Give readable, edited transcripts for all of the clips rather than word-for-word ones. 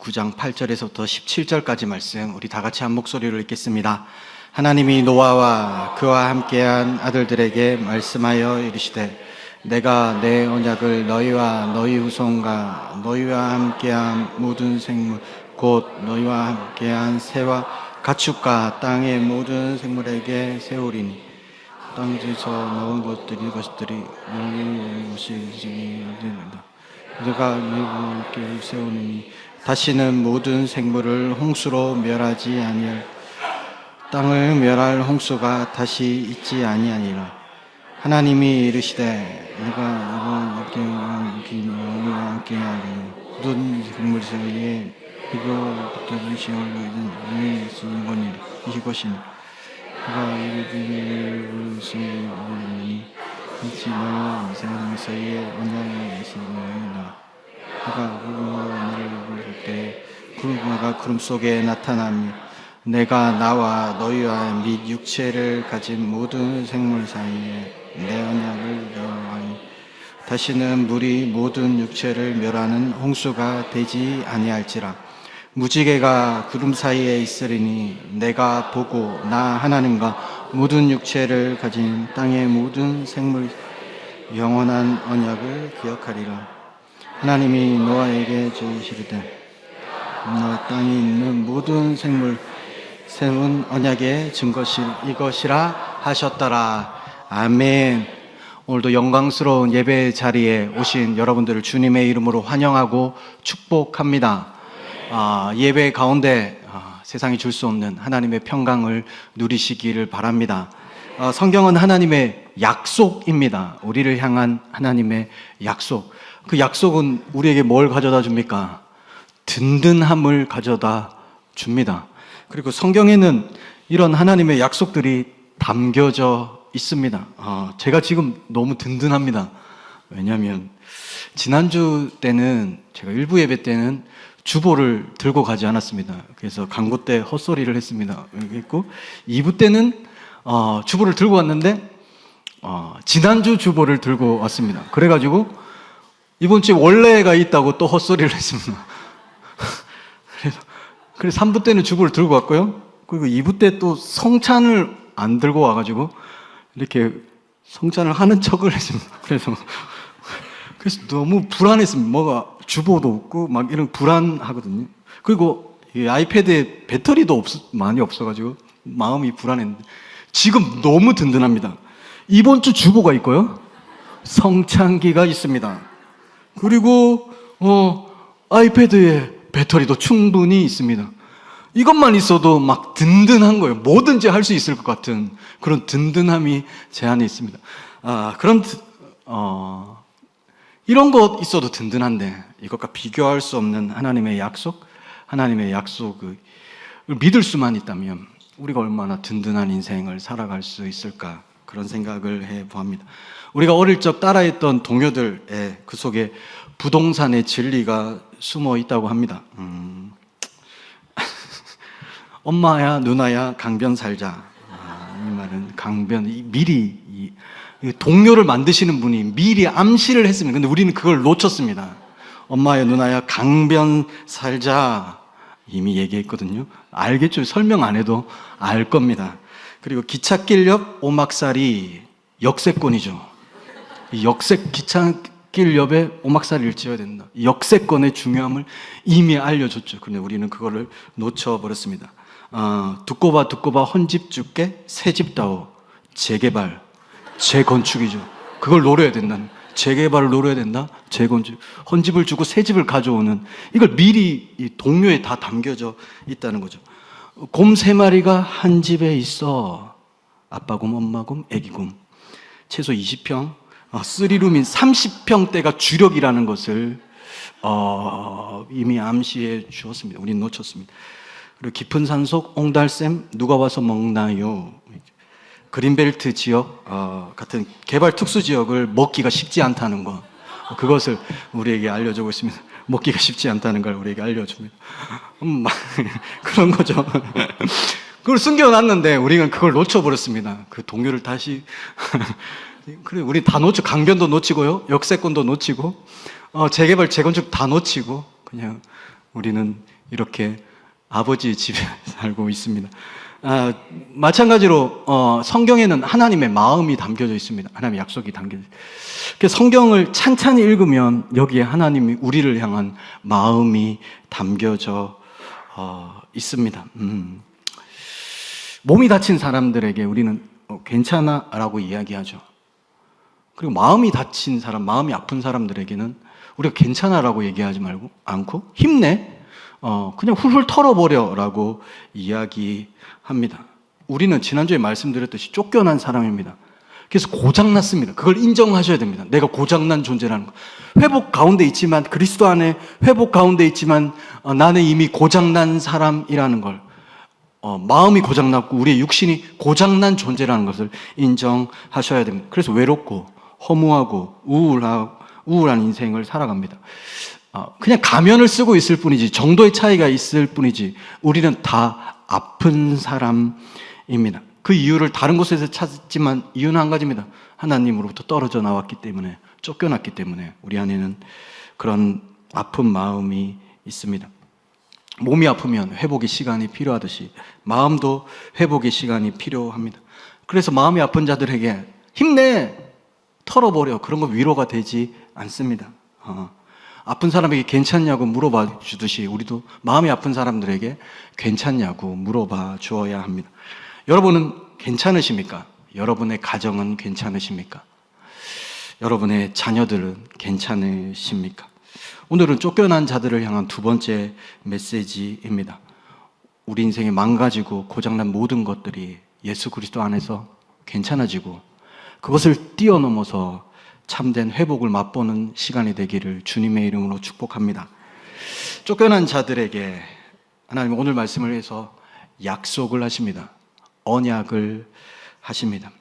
9장 8절에서부터 17절까지 말씀 우리 다 같이 한 목소리로 읽겠습니다. 하나님이 노아와 그와 함께한 아들들에게 말씀하여 이르시되 내가 내 언약을 너희와 너희 후손과 너희와 함께한 모든 생물 곧 너희와 함께한 새와 가축과 땅의 모든 생물에게 세우리니 땅에서 나온 것들이 너희 것이 된다. 내가 너희에게 세우니 다시는 모든 생물을 홍수로 멸하지 아니할 땅을 멸할 홍수가 다시 있지 아니하니라. 하나님이 이르시되 내가 너희와 함께하리 모든 생물 사이에 이거부터 시험을 이것이니 내가 이르기를 쓰니 이치나 이상 사이에 언약을 이시니라. 내가 그를 부를 때 구름과 구름 속에 나타나며 내가 나와 너희와 및 육체를 가진 모든 생물 사이에 내 언약을 멸하니 다시는 물이 모든 육체를 멸하는 홍수가 되지 아니할지라. 무지개가 구름 사이에 있으리니 내가 보고 나 하나님과 모든 육체를 가진 땅의 모든 생물 영원한 언약을 기억하리라. 하나님이 노아에게 주시리되 너 땅에 있는 모든 생물 세운 언약의 증거실 이것이라 하셨더라. 아멘. 오늘도 영광스러운 예배 자리에 오신 여러분들을 주님의 이름으로 환영하고 축복합니다. 예배 가운데 세상이 줄 수 없는 하나님의 평강을 누리시기를 바랍니다. 성경은 하나님의 약속입니다. 우리를 향한 하나님의 약속. 그 약속은 우리에게 뭘 가져다 줍니까? 든든함을 가져다 줍니다. 그리고 성경에는 이런 하나님의 약속들이 담겨져 있습니다. 제가 지금 너무 든든합니다. 왜냐하면 지난주 때는 제가 일부 예배 때는 주보를 들고 가지 않았습니다. 그래서 광고 때 헛소리를 했습니다. 했고 2부 때는 주보를 들고 왔는데 지난주 주보를 들고 왔습니다. 그래가지고 이번 주에 원래가 있다고 또 헛소리를 했습니다. 그래서 3부 때는 주보를 들고 왔고요. 그리고 2부 때 또 성찬을 안 들고 와가지고 이렇게 성찬을 하는 척을 했습니다. 그래서 너무 불안했습니다. 뭐가 주보도 없고 막 이런 불안하거든요. 그리고 이 아이패드에 배터리도 많이 없어가지고 마음이 불안했는데 지금 너무 든든합니다. 이번 주 주보가 있고요. 성찬기가 있습니다. 그리고 아이패드에 배터리도 충분히 있습니다. 이것만 있어도 막 든든한 거예요. 뭐든지 할 수 있을 것 같은 그런 든든함이 제 안에 있습니다. 이런 것 있어도 든든한데 이것과 비교할 수 없는 하나님의 약속을 믿을 수만 있다면 우리가 얼마나 든든한 인생을 살아갈 수 있을까 그런 생각을 해보합니다. 우리가 어릴 적 따라했던 동요들의 그 속에 부동산의 진리가 숨어 있다고 합니다. 엄마야 누나야 강변 살자. 이 말은 강변 미리 동요를 만드시는 분이 미리 암시를 했습니다. 근데 우리는 그걸 놓쳤습니다. 엄마야 누나야 강변 살자 이미 얘기했거든요. 알겠죠? 설명 안 해도 알 겁니다. 그리고 기찻길 옆 오막살이 역세권이죠. 기찻길 옆에 오막살이를 지어야 된다. 역세권의 중요함을 이미 알려줬죠. 그런데 우리는 그거를 놓쳐버렸습니다. 두꺼 봐 헌집 줄게 새집다오 재개발 재건축이죠. 그걸 노려야 된다는 재개발을 노려야 된다. 재건축 헌집을 주고 새집을 가져오는 이걸 미리 이 동료에 다 담겨져 있다는 거죠. 곰 3마리가 한 집에 있어. 아빠 곰, 엄마 곰, 애기 곰. 최소 20평 3룸인 30평대가 주력이라는 것을 이미 암시해 주었습니다. 우리는 놓쳤습니다. 그리고 깊은 산속 옹달샘 누가 와서 먹나요? 그린벨트 지역 같은 개발 특수 지역을 먹기가 쉽지 않다는 거 그것을 우리에게 알려주고 있습니다. 먹기가 쉽지 않다는 걸 우리에게 알려줍니다. 그런 거죠. 그걸 숨겨놨는데 우리는 그걸 놓쳐버렸습니다. 그 동요를 다시 그래 우리 다 놓쳐 강변도 놓치고요 역세권도 놓치고 재개발 재건축 다 놓치고 그냥 우리는 이렇게 아버지의 집에 살고 있습니다. 마찬가지로 성경에는 하나님의 마음이 담겨져 있습니다. 하나님의 약속이 담겨져 있습니다. 그래서 성경을 찬찬히 읽으면 여기에 하나님이 우리를 향한 마음이 담겨져 있습니다. 몸이 다친 사람들에게 우리는 괜찮아 라고 이야기하죠. 그리고 마음이 다친 사람, 마음이 아픈 사람들에게는 우리가 괜찮아 라고 얘기하지 말고 않고 힘내, 그냥 훌훌 털어버려 라고 이야기합니다. 우리는 지난주에 말씀드렸듯이 쫓겨난 사람입니다. 그래서 고장났습니다. 그걸 인정하셔야 됩니다. 내가 고장난 존재라는 거. 회복 가운데 있지만, 그리스도 안에 회복 가운데 있지만 나는 이미 고장난 사람이라는 걸, 마음이 고장났고 우리의 육신이 고장난 존재라는 것을 인정하셔야 됩니다. 그래서 외롭고 허무하고 우울한 인생을 살아갑니다. 그냥 가면을 쓰고 있을 뿐이지, 정도의 차이가 있을 뿐이지 우리는 다 아픈 사람입니다. 그 이유를 다른 곳에서 찾지만 이유는 한 가지입니다. 하나님으로부터 떨어져 나왔기 때문에, 쫓겨났기 때문에 우리 안에는 그런 아픈 마음이 있습니다. 몸이 아프면 회복의 시간이 필요하듯이 마음도 회복의 시간이 필요합니다. 그래서 마음이 아픈 자들에게 힘내, 털어버려, 그런 거 위로가 되지 않습니다. 아픈 사람에게 괜찮냐고 물어봐 주듯이 우리도 마음이 아픈 사람들에게 괜찮냐고 물어봐 주어야 합니다. 여러분은 괜찮으십니까? 여러분의 가정은 괜찮으십니까? 여러분의 자녀들은 괜찮으십니까? 오늘은 쫓겨난 자들을 향한 두 번째 메시지입니다. 우리 인생에 망가지고 고장난 모든 것들이 예수 그리스도 안에서 괜찮아지고 그것을 뛰어넘어서 참된 회복을 맛보는 시간이 되기를 주님의 이름으로 축복합니다. 쫓겨난 자들에게 하나님은 오늘 말씀을 해서 약속을 하십니다. 언약을 하십니다.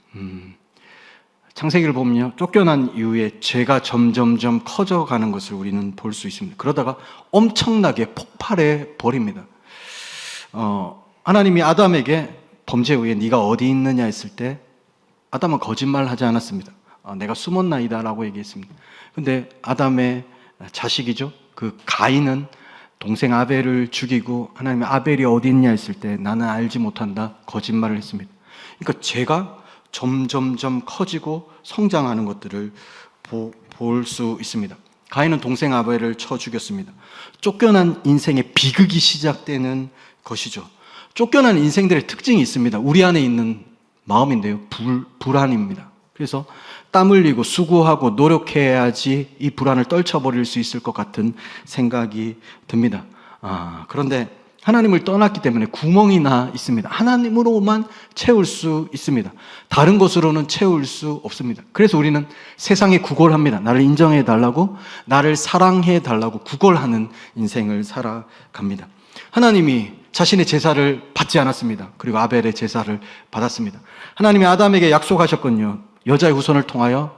창세기를 보면요, 쫓겨난 이후에 죄가 점점점 커져가는 것을 우리는 볼 수 있습니다. 그러다가 엄청나게 폭발해 버립니다. 하나님이 아담에게 범죄 후에 네가 어디 있느냐 했을 때 아담은 거짓말하지 않았습니다. 내가 숨었나이다 라고 얘기했습니다. 근데 아담의 자식이죠, 그 가인은 동생 아벨을 죽이고 하나님이 아벨이 어디 있냐 했을 때 나는 알지 못한다, 거짓말을 했습니다. 그러니까 죄가 점점점 커지고 성장하는 것들을 볼 수 있습니다. 가인은 동생 아벨을 쳐 죽였습니다. 쫓겨난 인생의 비극이 시작되는 것이죠. 쫓겨난 인생들의 특징이 있습니다. 우리 안에 있는 마음인데요, 불안입니다. 그래서 땀 흘리고 수고하고 노력해야지 이 불안을 떨쳐버릴 수 있을 것 같은 생각이 듭니다. 그런데 하나님을 떠났기 때문에 구멍이 나 있습니다. 하나님으로만 채울 수 있습니다. 다른 것으로는 채울 수 없습니다. 그래서 우리는 세상에 구걸합니다. 나를 인정해 달라고, 나를 사랑해 달라고 구걸하는 인생을 살아갑니다. 하나님이 자신의 제사를 받지 않았습니다. 그리고 아벨의 제사를 받았습니다. 하나님이 아담에게 약속하셨거든요. 여자의 후손을 통하여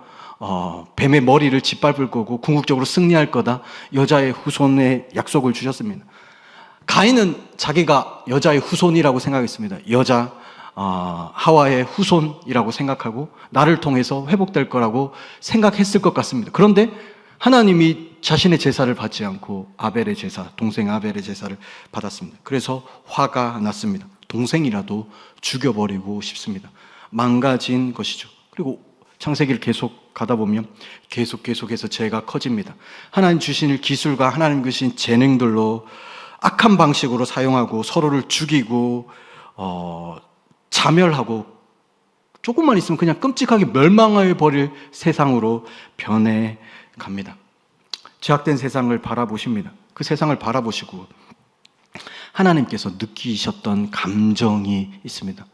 뱀의 머리를 짓밟을 거고 궁극적으로 승리할 거다. 여자의 후손의 약속을 주셨습니다. 가인은 자기가 여자의 후손이라고 생각했습니다. 여자 하와의 후손이라고 생각하고 나를 통해서 회복될 거라고 생각했을 것 같습니다. 그런데 하나님이 자신의 제사를 받지 않고 아벨의 제사, 동생 아벨의 제사를 받았습니다. 그래서 화가 났습니다. 동생이라도 죽여버리고 싶습니다. 망가진 것이죠. 그리고 창세기를 계속 가다 보면 계속해서 죄가 커집니다. 하나님 주신 기술과 하나님 주신 재능들로 악한 방식으로 사용하고 서로를 죽이고 자멸하고 조금만 있으면 그냥 끔찍하게 멸망해 버릴 세상으로 변해 갑니다. 죄악된 세상을 바라보십니다. 그 세상을 바라보시고 하나님께서 느끼셨던 감정이 있습니다.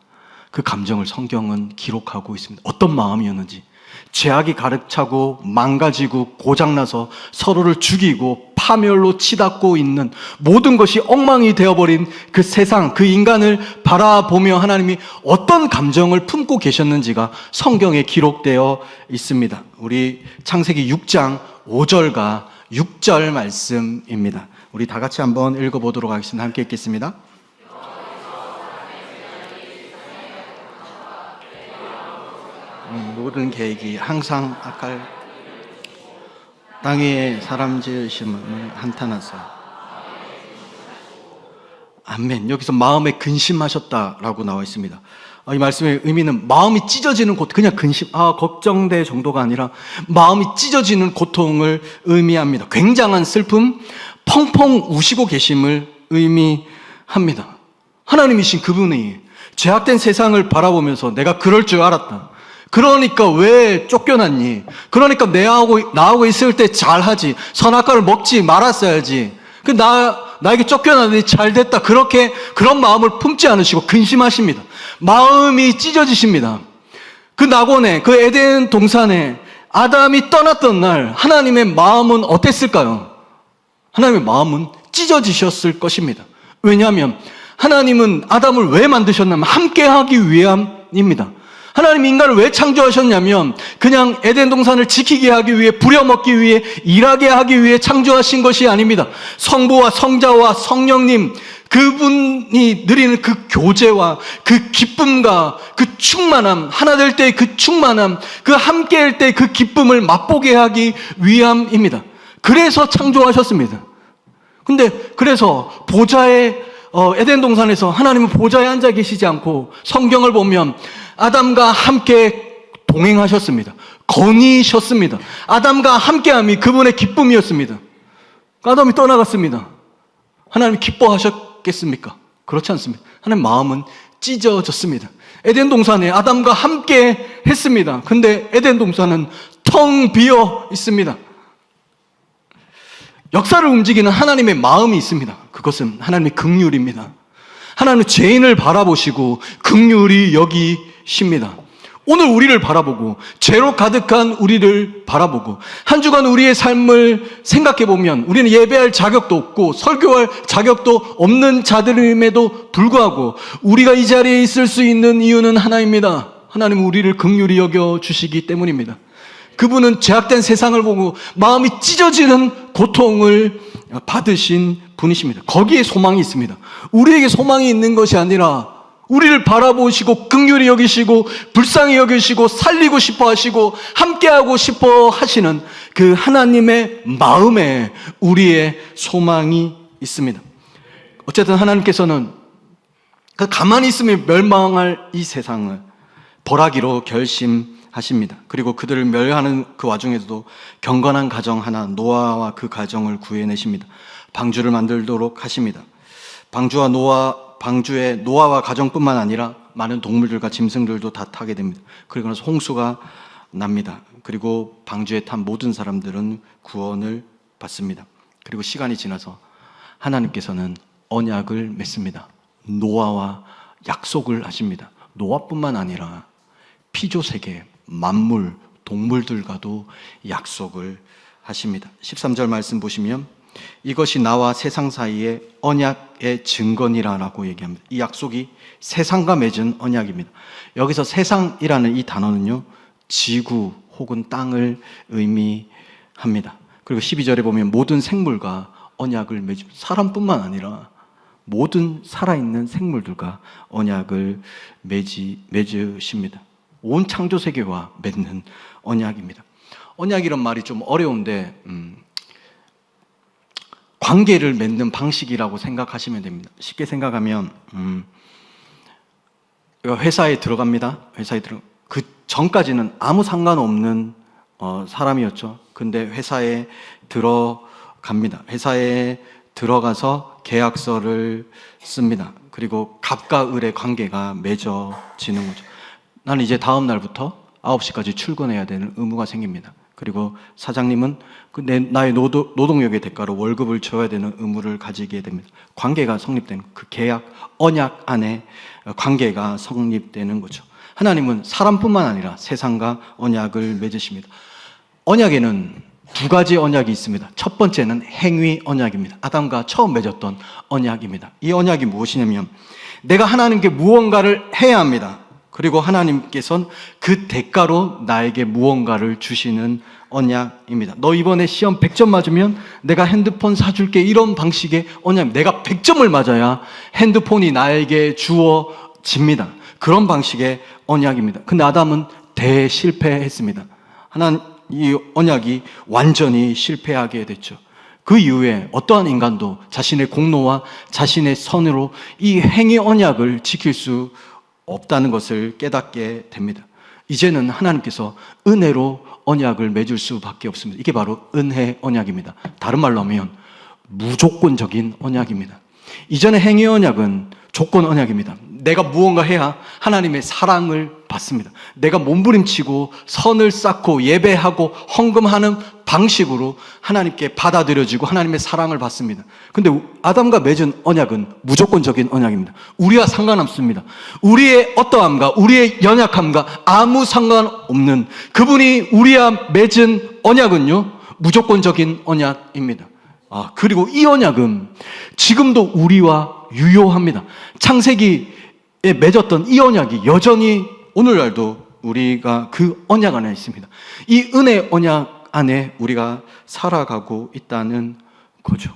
그 감정을 성경은 기록하고 있습니다. 어떤 마음이었는지, 죄악이 가득 차고 망가지고 고장나서 서로를 죽이고 파멸로 치닫고 있는 모든 것이 엉망이 되어버린 그 세상, 그 인간을 바라보며 하나님이 어떤 감정을 품고 계셨는지가 성경에 기록되어 있습니다. 우리 창세기 6장 5절과 6절 말씀입니다. 우리 다 같이 한번 읽어보도록 하겠습니다. 함께 읽겠습니다. 모든 계획이 항상 악할 땅 위에 사람 지으심을 한탄하사 아멘. 여기서 마음에 근심하셨다라고 나와 있습니다. 이 말씀의 의미는 마음이 찢어지는 고통, 그냥 근심, 걱정돼 정도가 아니라 마음이 찢어지는 고통을 의미합니다. 굉장한 슬픔, 펑펑 우시고 계심을 의미합니다. 하나님이신 그분이 죄악된 세상을 바라보면서 내가 그럴 줄 알았다. 그러니까 왜 쫓겨났니? 그러니까 나하고 있을 때 잘하지. 선악과를 먹지 말았어야지. 나에게 쫓겨나더니 잘 됐다. 그런 마음을 품지 않으시고 근심하십니다. 마음이 찢어지십니다. 그 낙원에, 그 에덴 동산에 아담이 떠났던 날 하나님의 마음은 어땠을까요? 하나님의 마음은 찢어지셨을 것입니다. 왜냐하면 하나님은 아담을 왜 만드셨냐면 함께하기 위함입니다. 하나님 인간을 왜 창조하셨냐면 그냥 에덴 동산을 지키게 하기 위해, 부려먹기 위해, 일하게 하기 위해 창조하신 것이 아닙니다. 성부와 성자와 성령님, 그분이 누리는 그 교제와 그 기쁨과 그 충만함, 하나 될 때의 그 충만함, 그 함께할 때의 그 기쁨을 맛보게 하기 위함입니다. 그래서 창조하셨습니다. 그래서 보좌에 에덴 동산에서 하나님은 보좌에 앉아 계시지 않고 성경을 보면 아담과 함께 동행하셨습니다. 거니셨습니다. 아담과 함께함이 그분의 기쁨이었습니다. 아담이 떠나갔습니다. 하나님이 기뻐하셨겠습니까? 그렇지 않습니다. 하나님 마음은 찢어졌습니다. 에덴 동산에 아담과 함께 했습니다. 근데 에덴 동산은 텅 비어 있습니다. 역사를 움직이는 하나님의 마음이 있습니다. 그것은 하나님의 긍휼입니다. 하나님은 죄인을 바라보시고 긍휼히 여기십니다. 오늘 우리를 바라보고 죄로 가득한 우리를 바라보고 한 주간 우리의 삶을 생각해 보면 우리는 예배할 자격도 없고 설교할 자격도 없는 자들임에도 불구하고 우리가 이 자리에 있을 수 있는 이유는 하나입니다. 하나님은 우리를 긍휼히 여겨 주시기 때문입니다. 그분은 죄악된 세상을 보고 마음이 찢어지는 고통을 받으신 분이십니다. 거기에 소망이 있습니다. 우리에게 소망이 있는 것이 아니라 우리를 바라보시고 긍휼히 여기시고 불쌍히 여기시고 살리고 싶어 하시고 함께하고 싶어 하시는 그 하나님의 마음에 우리의 소망이 있습니다. 어쨌든 하나님께서는 그 가만히 있으면 멸망할 이 세상을 벌하기로 결심하십니다. 그리고 그들을 멸하는 그 와중에서도 경건한 가정 하나, 노아와 그 가정을 구해내십니다. 방주를 만들도록 하십니다. 방주에 노아와 가정뿐만 아니라 많은 동물들과 짐승들도 다 타게 됩니다. 그리고 나서 홍수가 납니다. 그리고 방주에 탄 모든 사람들은 구원을 받습니다. 그리고 시간이 지나서 하나님께서는 언약을 맺습니다. 노아와 약속을 하십니다. 노아뿐만 아니라 피조세계, 만물, 동물들과도 약속을 하십니다. 13절 말씀 보시면 이것이 나와 세상 사이의 언약의 증거니라라고 얘기합니다. 이 약속이 세상과 맺은 언약입니다. 여기서 세상이라는 이 단어는요, 지구 혹은 땅을 의미합니다. 그리고 12절에 보면 모든 생물과 언약을 맺습니다. 사람뿐만 아니라 모든 살아있는 생물들과 언약을 맺으십니다. 온 창조 세계와 맺는 언약입니다. 언약이란 말이 좀 어려운데 관계를 맺는 방식이라고 생각하시면 됩니다. 쉽게 생각하면 회사에 들어갑니다. 그 전까지는 아무 상관없는 사람이었죠. 근데 회사에 들어갑니다. 회사에 들어가서 계약서를 씁니다. 그리고 갑과 을의 관계가 맺어지는 거죠. 나는 이제 다음 날부터 9시까지 출근해야 되는 의무가 생깁니다. 그리고 사장님은 나의 노동력의 대가로 월급을 줘야 되는 의무를 가지게 됩니다. 관계가 성립되는 그 계약, 언약 안에 관계가 성립되는 거죠. 하나님은 사람뿐만 아니라 세상과 언약을 맺으십니다. 언약에는 두 가지 언약이 있습니다. 첫 번째는 행위 언약입니다. 아담과 처음 맺었던 언약입니다. 이 언약이 무엇이냐면 내가 하나님께 무언가를 해야 합니다. 그리고 하나님께서는 그 대가로 나에게 무언가를 주시는 언약입니다. 너 이번에 시험 100점 맞으면 내가 핸드폰 사줄게, 이런 방식의 언약. 내가 100점을 맞아야 핸드폰이 나에게 주어집니다. 그런 방식의 언약입니다. 근데 아담은 대실패했습니다. 이 언약이 완전히 실패하게 됐죠. 그 이후에 어떠한 인간도 자신의 공로와 자신의 선으로 이 행위 언약을 지킬 수 없다는 것을 깨닫게 됩니다. 이제는 하나님께서 은혜로 언약을 맺을 수밖에 없습니다. 이게 바로 은혜 언약입니다. 다른 말로 하면 무조건적인 언약입니다. 이전의 행위 언약은 조건 언약입니다. 내가 무언가 해야 하나님의 사랑을 받습니다. 내가 몸부림치고 선을 쌓고 예배하고 헌금하는 방식으로 하나님께 받아들여지고 하나님의 사랑을 받습니다. 근데 아담과 맺은 언약은 무조건적인 언약입니다. 우리와 상관없습니다. 우리의 어떠함과 우리의 연약함과 아무 상관없는 그분이 우리와 맺은 언약은요, 무조건적인 언약입니다. 그리고 이 언약은 지금도 우리와 유효합니다. 창세기에 맺었던 이 언약이 여전히 오늘날도 우리가 그 언약 안에 있습니다. 이 은혜 언약 안에 우리가 살아가고 있다는 거죠.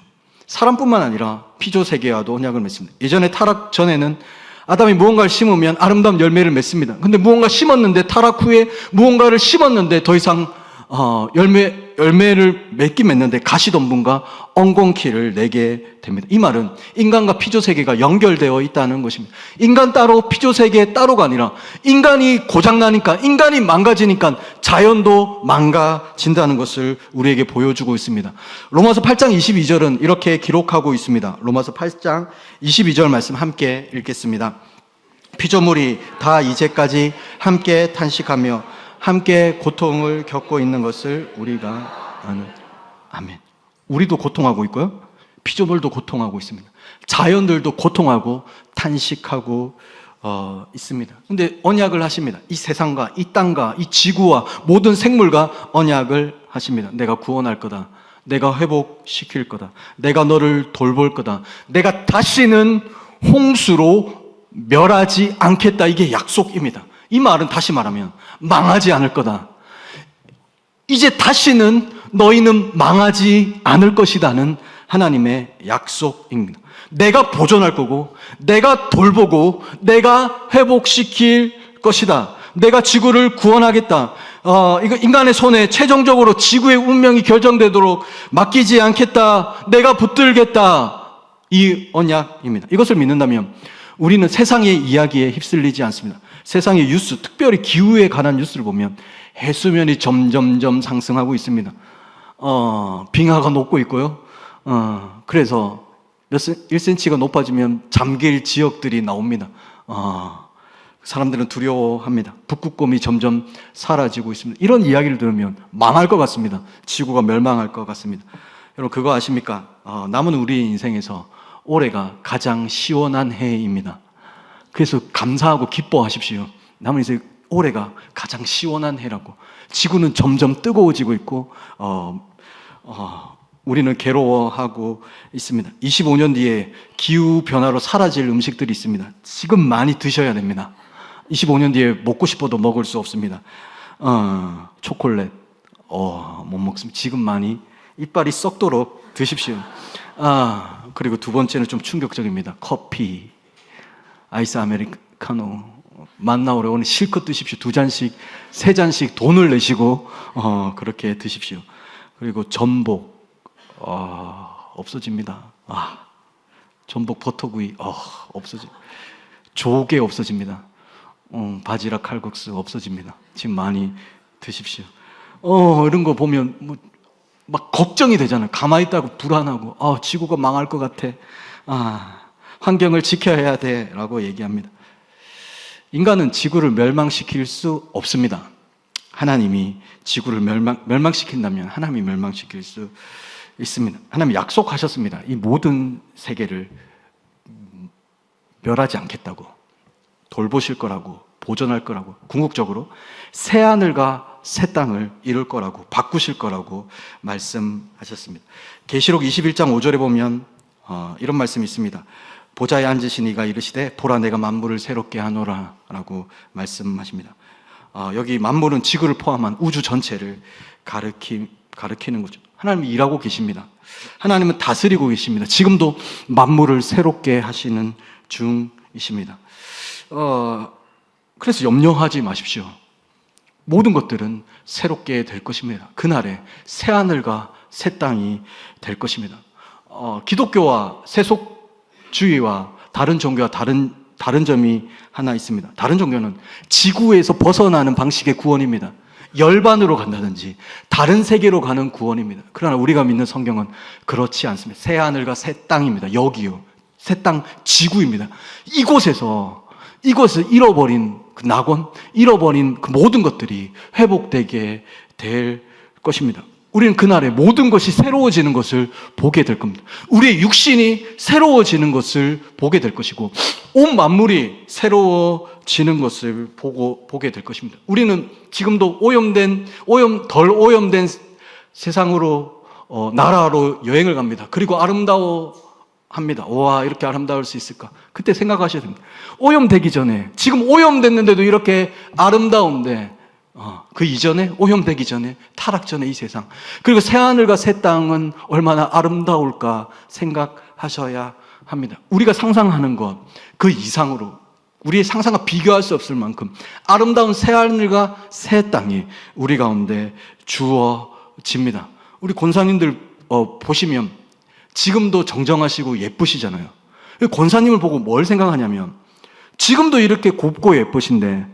사람뿐만 아니라 피조세계와도 언약을 맺습니다. 예전에 타락 전에는 아담이 무언가를 심으면 아름다운 열매를 맺습니다. 근데 무언가 심었는데, 타락 후에 무언가를 심었는데 더 이상 열매를 맺긴 맺는데 가시덤분과 엉겅퀴를 내게 됩니다. 이 말은 인간과 피조세계가 연결되어 있다는 것입니다. 인간 따로 피조세계 따로가 아니라 인간이 고장나니까, 인간이 망가지니까 자연도 망가진다는 것을 우리에게 보여주고 있습니다. 로마서 8장 22절은 이렇게 기록하고 있습니다. 로마서 8장 22절 말씀 함께 읽겠습니다. 피조물이 다 이제까지 함께 탄식하며 함께 고통을 겪고 있는 것을 우리가 아는. 아멘. 우리도 고통하고 있고요, 피조물도 고통하고 있습니다. 자연들도 고통하고 탄식하고 있습니다. 근데 언약을 하십니다. 이 세상과 이 땅과 이 지구와 모든 생물과 언약을 하십니다. 내가 구원할 거다. 내가 회복시킬 거다. 내가 너를 돌볼 거다. 내가 다시는 홍수로 멸하지 않겠다. 이게 약속입니다. 이 말은 다시 말하면 망하지 않을 거다. 이제 다시는 너희는 망하지 않을 것이다는 하나님의 약속입니다. 내가 보존할 거고, 내가 돌보고, 내가 회복시킬 것이다. 내가 지구를 구원하겠다. 이거 인간의 손에 최종적으로 지구의 운명이 결정되도록 맡기지 않겠다. 내가 붙들겠다. 이 언약입니다. 이것을 믿는다면 우리는 세상의 이야기에 휩쓸리지 않습니다. 세상의 뉴스, 특별히 기후에 관한 뉴스를 보면 해수면이 점점점 상승하고 있습니다. 빙하가 녹고 있고요. 그래서 1cm가 높아지면 잠길 지역들이 나옵니다. 사람들은 두려워합니다. 북극곰이 점점 사라지고 있습니다. 이런 이야기를 들으면 망할 것 같습니다. 지구가 멸망할 것 같습니다. 여러분, 그거 아십니까? 남은 우리 인생에서 올해가 가장 시원한 해입니다. 그래서 감사하고 기뻐하십시오. 남은 인생 올해가 가장 시원한 해라고. 지구는 점점 뜨거워지고 있고 우리는 괴로워하고 있습니다. 25년 뒤에 기후변화로 사라질 음식들이 있습니다. 지금 많이 드셔야 됩니다. 25년 뒤에 먹고 싶어도 먹을 수 없습니다. 초콜릿 못 먹습니다. 지금 많이 이빨이 썩도록 드십시오. 그리고 두 번째는 좀 충격적입니다. 커피, 아이스 아메리카노, 만나오래 오늘 실컷 드십시오. 2잔씩, 3잔씩 돈을 내시고 그렇게 드십시오. 그리고 전복 없어집니다. 전복 버터구이 조개 없어집니다. 바지락 칼국수 없어집니다. 지금 많이 드십시오. 이런 거 보면 막 걱정이 되잖아요. 가만히 있다고 불안하고 지구가 망할 것 같아. 환경을 지켜야 돼 라고 얘기합니다. 인간은 지구를 멸망시킬 수 없습니다. 하나님이 지구를 멸망시킨다면 하나님이 멸망시킬 수 있습니다. 하나님이 약속하셨습니다. 이 모든 세계를 멸하지 않겠다고, 돌보실 거라고, 보존할 거라고, 궁극적으로 새하늘과 새 땅을 이룰 거라고, 바꾸실 거라고 말씀하셨습니다. 계시록 21장 5절에 보면 이런 말씀이 있습니다. 보좌에 앉으신 이가 이르시되 보라 내가 만물을 새롭게 하노라 라고 말씀하십니다. 여기 만물은 지구를 포함한 우주 전체를 가리키는 거죠. 하나님이 일하고 계십니다. 하나님은 다스리고 계십니다. 지금도 만물을 새롭게 하시는 중이십니다. 그래서 염려하지 마십시오. 모든 것들은 새롭게 될 것입니다. 그날에 새하늘과 새 땅이 될 것입니다. 기독교와 세속주의와 다른 종교와 다른 점이 하나 있습니다. 다른 종교는 지구에서 벗어나는 방식의 구원입니다. 열반으로 간다든지 다른 세계로 가는 구원입니다. 그러나 우리가 믿는 성경은 그렇지 않습니다. 새 하늘과 새 땅입니다. 여기요. 새 땅 지구입니다. 이곳을 잃어버린 그 낙원, 잃어버린 그 모든 것들이 회복되게 될 것입니다. 우리는 그날에 모든 것이 새로워지는 것을 보게 될 겁니다. 우리의 육신이 새로워지는 것을 보게 될 것이고 온 만물이 새로워지는 것을 보게 될 것입니다. 우리는 지금도 덜 오염된 세상으로 나라로 여행을 갑니다. 그리고 아름다워합니다. 와, 이렇게 아름다울 수 있을까? 그때 생각하셔야 됩니다. 오염되기 전에, 지금 오염됐는데도 이렇게 아름다운데 그 이전에, 오염되기 전에, 타락 전에 이 세상, 그리고 새하늘과 새 땅은 얼마나 아름다울까 생각하셔야 합니다. 우리가 상상하는 것 그 이상으로 우리의 상상과 비교할 수 없을 만큼 아름다운 새하늘과 새 땅이 우리 가운데 주어집니다. 우리 권사님들 보시면 지금도 정정하시고 예쁘시잖아요. 권사님을 보고 뭘 생각하냐면 지금도 이렇게 곱고 예쁘신데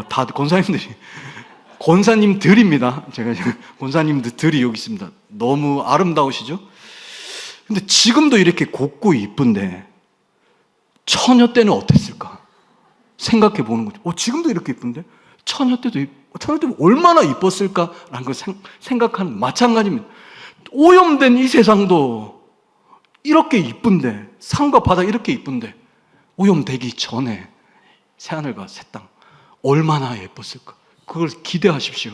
다 권사님들입니다. 제가 권사님들이 여기 있습니다. 너무 아름다우시죠? 근데 지금도 이렇게 곱고 이쁜데 처녀 때는 어땠을까? 생각해 보는 거죠. 지금도 이렇게 이쁜데 처녀 때도 얼마나 이뻤을까라는 걸 생각하는, 마찬가지입니다. 오염된 이 세상도 이렇게 이쁜데, 산과 바다 이렇게 이쁜데 오염되기 전에 새하늘과 새 땅 얼마나 예뻤을까? 그걸 기대하십시오.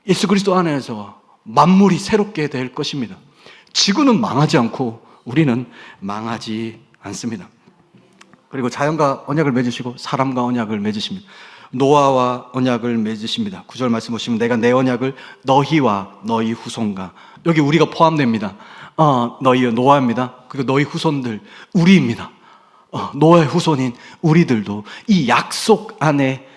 예수 그리스도 안에서 만물이 새롭게 될 것입니다. 지구는 망하지 않고 우리는 망하지 않습니다. 그리고 자연과 언약을 맺으시고 사람과 언약을 맺으십니다. 노아와 언약을 맺으십니다. 9절 말씀 보시면 내가 내 언약을 너희와 너희 후손과, 여기 우리가 포함됩니다. 너희요, 노아입니다. 그리고 너희 후손들, 우리입니다. 노아의 후손인 우리들도 이 약속 안에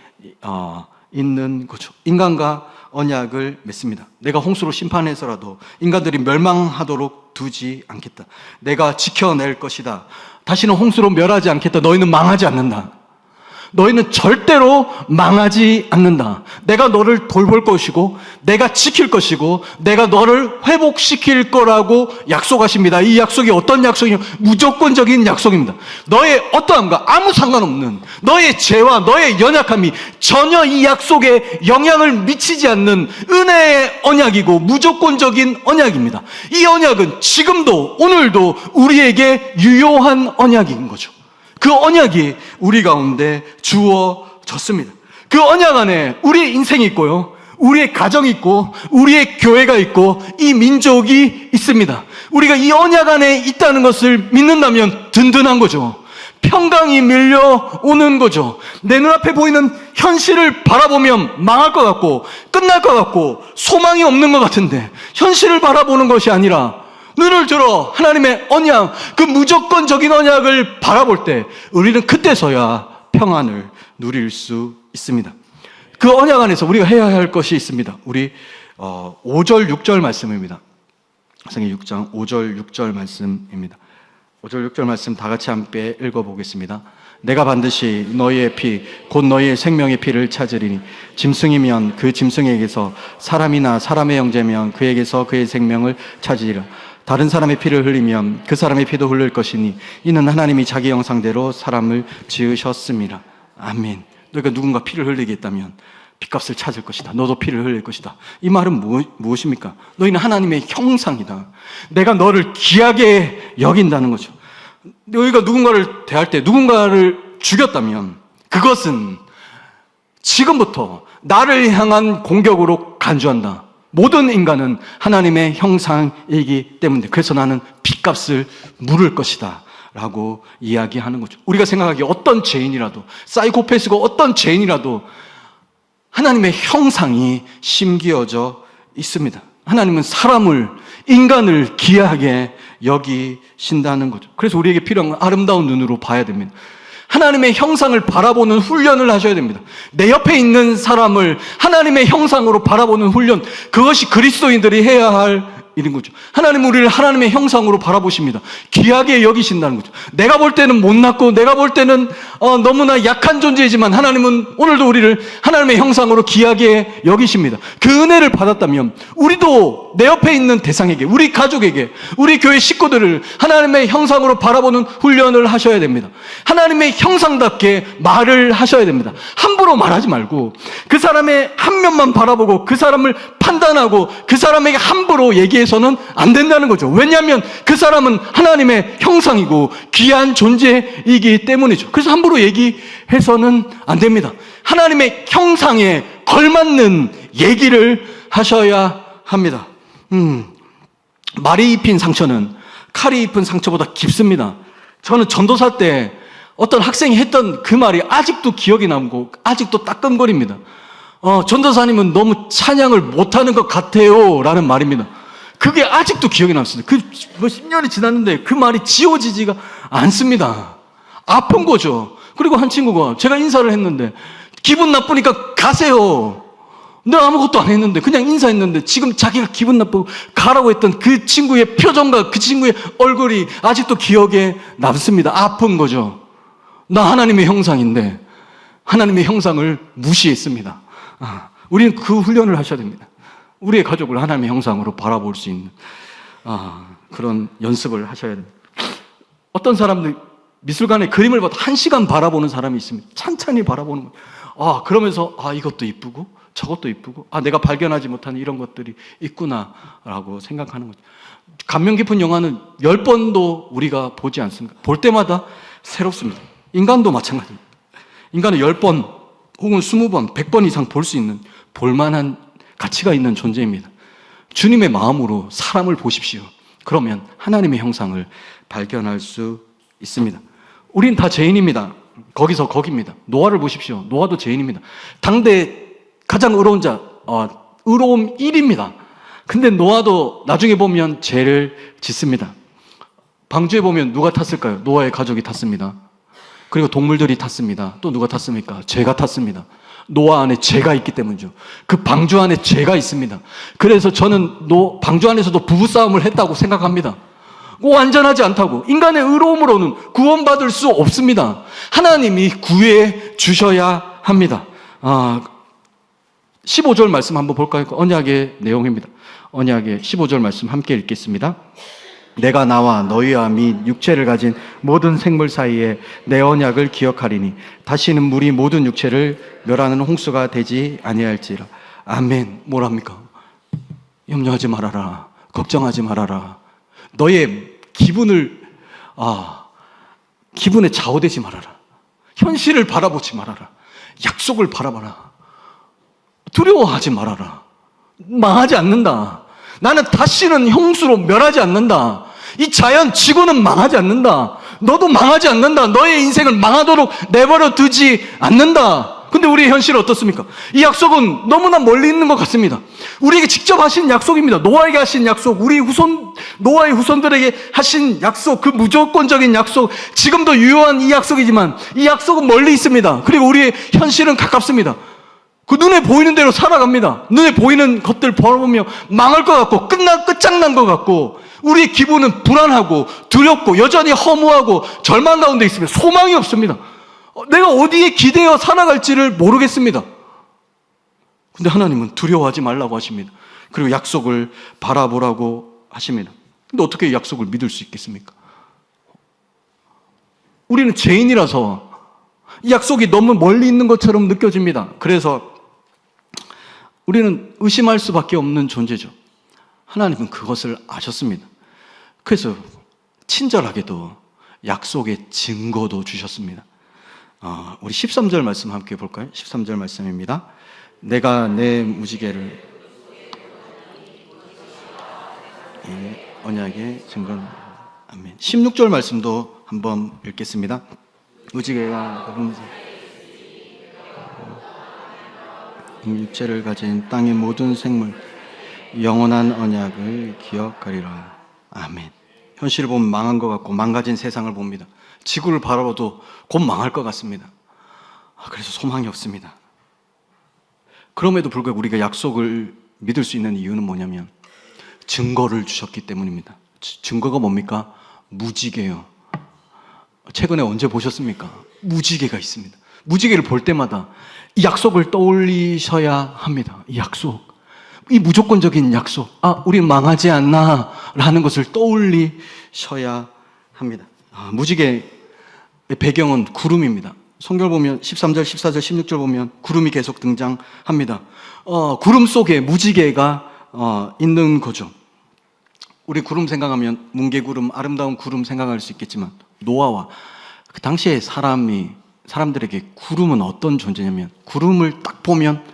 있는 거죠. 인간과 언약을 맺습니다. 내가 홍수로 심판해서라도 인간들이 멸망하도록 두지 않겠다. 내가 지켜낼 것이다. 다시는 홍수로 멸하지 않겠다. 너희는 망하지 않는다. 너희는 절대로 망하지 않는다. 내가 너를 돌볼 것이고 내가 지킬 것이고 내가 너를 회복시킬 거라고 약속하십니다. 이 약속이 어떤 약속이냐? 무조건적인 약속입니다. 너의 어떠함과 아무 상관없는 너의 죄와 너의 연약함이 전혀 이 약속에 영향을 미치지 않는 은혜의 언약이고 무조건적인 언약입니다. 이 언약은 지금도 오늘도 우리에게 유효한 언약인 거죠. 그 언약이 우리 가운데 주어졌습니다. 그 언약 안에 우리의 인생이 있고요, 우리의 가정이 있고 우리의 교회가 있고 이 민족이 있습니다. 우리가 이 언약 안에 있다는 것을 믿는다면 든든한 거죠. 평강이 밀려오는 거죠. 내 눈앞에 보이는 현실을 바라보면 망할 것 같고 끝날 것 같고 소망이 없는 것 같은데, 현실을 바라보는 것이 아니라 눈을 들어 하나님의 언약, 그 무조건적인 언약을 바라볼 때 우리는 그때서야 평안을 누릴 수 있습니다. 그 언약 안에서 우리가 해야 할 것이 있습니다. 우리 5절 6절 말씀입니다. 창세기 6장 5절 6절 말씀입니다. 5절 6절 말씀 다 같이 함께 읽어보겠습니다. 내가 반드시 너희의 피 곧 너희의 생명의 피를 찾으리니 짐승이면 그 짐승에게서, 사람이나 사람의 형제면 그에게서 그의 생명을 찾으리라. 다른 사람의 피를 흘리면 그 사람의 피도 흘릴 것이니 이는 하나님이 자기 형상대로 사람을 지으셨습니다. 아멘. 너희가 누군가 피를 흘리겠다면 핏값을 찾을 것이다. 너도 피를 흘릴 것이다. 이 말은 무엇입니까? 너희는 하나님의 형상이다. 내가 너를 귀하게 여긴다는 거죠. 너희가 누군가를 대할 때 누군가를 죽였다면 그것은 지금부터 나를 향한 공격으로 간주한다. 모든 인간은 하나님의 형상이기 때문에, 그래서 나는 핏값을 물을 것이다 라고 이야기하는 거죠. 우리가 생각하기에 어떤 죄인이라도, 사이코패스고 어떤 죄인이라도 하나님의 형상이 심기어져 있습니다. 하나님은 사람을, 인간을 귀하게 여기신다는 거죠. 그래서 우리에게 필요한 건 아름다운 눈으로 봐야 됩니다. 하나님의 형상을 바라보는 훈련을 하셔야 됩니다. 내 옆에 있는 사람을 하나님의 형상으로 바라보는 훈련, 그것이 그리스도인들이 해야 할 일인 거죠. 하나님은 우리를 하나님의 형상으로 바라보십니다. 귀하게 여기신다는 거죠. 내가 볼 때는 못났고 내가 볼 때는 너무나 약한 존재이지만 하나님은 오늘도 우리를 하나님의 형상으로 귀하게 여기십니다. 그 은혜를 받았다면 우리도 내 옆에 있는 대상에게, 우리 가족에게, 우리 교회 식구들을 하나님의 형상으로 바라보는 훈련을 하셔야 됩니다. 하나님의 형상답게 말을 하셔야 됩니다. 함부로 말하지 말고 그 사람의 한 면만 바라보고 그 사람을 판단하고 그 사람에게 함부로 얘기해서는 안 된다는 거죠. 왜냐하면 그 사람은 하나님의 형상이고 귀한 존재이기 때문이죠. 그래서 함부로 얘기해서는 안 됩니다. 하나님의 형상에 걸맞는 얘기를 하셔야 합니다. 말이 입힌 상처는 칼이 입힌 상처보다 깊습니다. 저는 전도사 때 어떤 학생이 했던 그 말이 아직도 기억이 남고 아직도 따끔거립니다. 전도사님은 너무 찬양을 못하는 것 같아요 라는 말입니다. 그게 아직도 기억이 남습니다. 10년이 지났는데 그 말이 지워지지가 않습니다. 아픈 거죠. 그리고 한 친구가 제가 인사를 했는데 기분 나쁘니까 가세요. 내가 아무것도 안 했는데 그냥 인사했는데 지금 자기가 기분 나쁘고 가라고 했던 그 친구의 표정과 그 친구의 얼굴이 아직도 기억에 남습니다. 아픈 거죠. 나 하나님의 형상인데 하나님의 형상을 무시했습니다. 우리는 그 훈련을 하셔야 됩니다. 우리의 가족을 하나님의 형상으로 바라볼 수 있는 그런 연습을 하셔야 됩니다. 어떤 사람들 미술관에 그림을 봐도 1시간 바라보는 사람이 있습니다. 찬찬히 바라보는 거예요. 그러면서 이것도 이쁘고 저것도 이쁘고 내가 발견하지 못한 이런 것들이 있구나라고 생각하는 거죠. 감명 깊은 영화는 10번도 우리가 보지 않습니까? 볼 때마다 새롭습니다. 인간도 마찬가지입니다. 인간은 10번 혹은 20번, 100번 이상 볼 수 있는 볼만한 가치가 있는 존재입니다. 주님의 마음으로 사람을 보십시오. 그러면 하나님의 형상을 발견할 수 있습니다. 우린 다 죄인입니다. 거기서 거기입니다. 노아를 보십시오. 노아도 죄인입니다. 당대 가장 의로운 자, 의로움 1입니다. 근데 노아도 나중에 보면 죄를 짓습니다. 방주에 보면 누가 탔을까요? 노아의 가족이 탔습니다. 그리고 동물들이 탔습니다. 또 누가 탔습니까? 죄가 탔습니다. 노아 안에 죄가 있기 때문이죠. 그 방주 안에 죄가 있습니다. 그래서 저는 방주 안에서도 부부싸움을 했다고 생각합니다. 완전하지 않다고. 인간의 의로움으로는 구원받을 수 없습니다. 하나님이 구해 주셔야 합니다. 15절 말씀 한번 볼까요? 언약의 내용입니다. 언약의 15절 말씀 함께 읽겠습니다. 내가 나와 너희와 및 육체를 가진 모든 생물 사이에 내 언약을 기억하리니 다시는 물이 모든 육체를 멸하는 홍수가 되지 아니할지라. 아멘. 뭐랍니까? 염려하지 말아라. 걱정하지 말아라. 너의 기분에 좌우되지 말아라. 현실을 바라보지 말아라. 약속을 바라봐라. 두려워하지 말아라. 망하지 않는다. 나는 다시는 홍수로 멸하지 않는다. 이 자연, 지구는 망하지 않는다. 너도 망하지 않는다. 너의 인생을 망하도록 내버려 두지 않는다. 근데 우리의 현실은 어떻습니까? 이 약속은 너무나 멀리 있는 것 같습니다. 우리에게 직접 하신 약속입니다. 노아에게 하신 약속, 노아의 후손들에게 하신 약속, 그 무조건적인 약속, 지금도 유효한 이 약속이지만 이 약속은 멀리 있습니다. 그리고 우리의 현실은 가깝습니다. 그 눈에 보이는 대로 살아갑니다. 눈에 보이는 것들 바라보며 망할 것 같고 끝장난 것 같고 우리의 기분은 불안하고 두렵고 여전히 허무하고 절망 가운데 있으며 소망이 없습니다. 내가 어디에 기대어 살아갈지를 모르겠습니다. 근데 하나님은 두려워하지 말라고 하십니다. 그리고 약속을 바라보라고 하십니다. 근데 어떻게 약속을 믿을 수 있겠습니까? 우리는 죄인이라서 이 약속이 너무 멀리 있는 것처럼 느껴집니다. 그래서 우리는 의심할 수밖에 없는 존재죠. 하나님은 그것을 아셨습니다. 그래서 친절하게도 약속의 증거도 주셨습니다. 우리 13절 말씀 함께 볼까요? 13절 말씀입니다. 내가 내 무지개를 언약의 증거. 아멘. 16절 말씀도 한번 읽겠습니다. 무지개가 육체를 가진 땅의 모든 생물 영원한 언약을 기억하리라. 아멘. 현실을 보면 망한 것 같고 망가진 세상을 봅니다. 지구를 바라봐도 곧 망할 것 같습니다. 그래서 소망이 없습니다. 그럼에도 불구하고 우리가 약속을 믿을 수 있는 이유는 뭐냐면 증거를 주셨기 때문입니다. 증거가 뭡니까? 무지개요. 최근에 언제 보셨습니까? 무지개가 있습니다. 무지개를 볼 때마다 이 약속을 떠올리셔야 합니다. 이 약속, 이 무조건적인 약속, 우리는 망하지 않나 라는 것을 떠올리셔야 합니다. 무지개의 배경은 구름입니다. 성경을 보면 13절, 14절, 16절 보면 구름이 계속 등장합니다. 구름 속에 무지개가 있는 거죠. 우리 구름 생각하면 뭉게구름, 아름다운 구름 생각할 수 있겠지만 노아와 그 당시에 사람들에게 구름은 어떤 존재냐면 구름을 딱 보면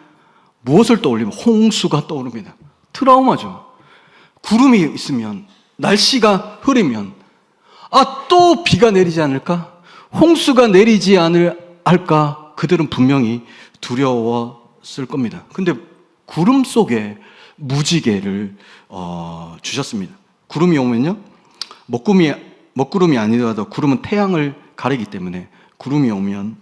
무엇을 떠올리면 홍수가 떠오릅니다. 트라우마죠. 구름이 있으면 날씨가 흐리면 또 비가 내리지 않을까? 홍수가 내리지 않을까? 그들은 분명히 두려웠을 겁니다. 근데 구름 속에 무지개를 주셨습니다. 구름이 오면요, 먹구름이 아니더라도 구름은 태양을 가리기 때문에 구름이 오면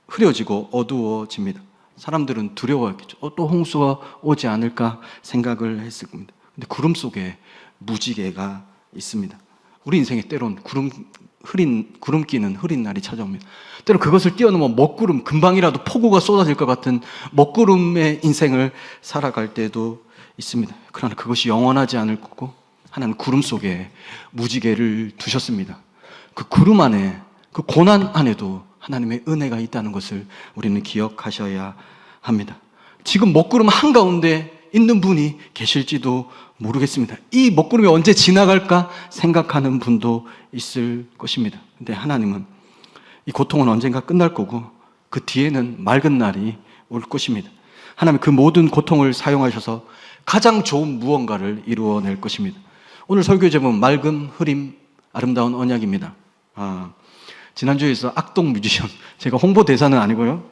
흐려지고 어두워집니다. 사람들은 두려워했겠죠. 또 홍수가 오지 않을까 생각을 했을 겁니다. 근데 구름 속에 무지개가 있습니다. 우리 인생에 때론 구름 끼는 흐린 날이 찾아옵니다. 때로 그것을 뛰어넘어 먹구름, 금방이라도 폭우가 쏟아질 것 같은 먹구름의 인생을 살아갈 때도 있습니다. 그러나 그것이 영원하지 않을 거고 하나님 구름 속에 무지개를 두셨습니다. 그 구름 안에, 그 고난 안에도 하나님의 은혜가 있다는 것을 우리는 기억하셔야 합니다. 지금 먹구름 한가운데 있는 분이 계실지도 모르겠습니다. 이 먹구름이 언제 지나갈까 생각하는 분도 있을 것입니다. 근데 하나님은 이 고통은 언젠가 끝날 거고 그 뒤에는 맑은 날이 올 것입니다. 하나님 그 모든 고통을 사용하셔서 가장 좋은 무언가를 이루어낼 것입니다. 오늘 설교 제목은 맑음, 흐림, 아름다운 언약입니다. 지난주에 있어 악동 뮤지션, 제가 홍보 대사는 아니고요.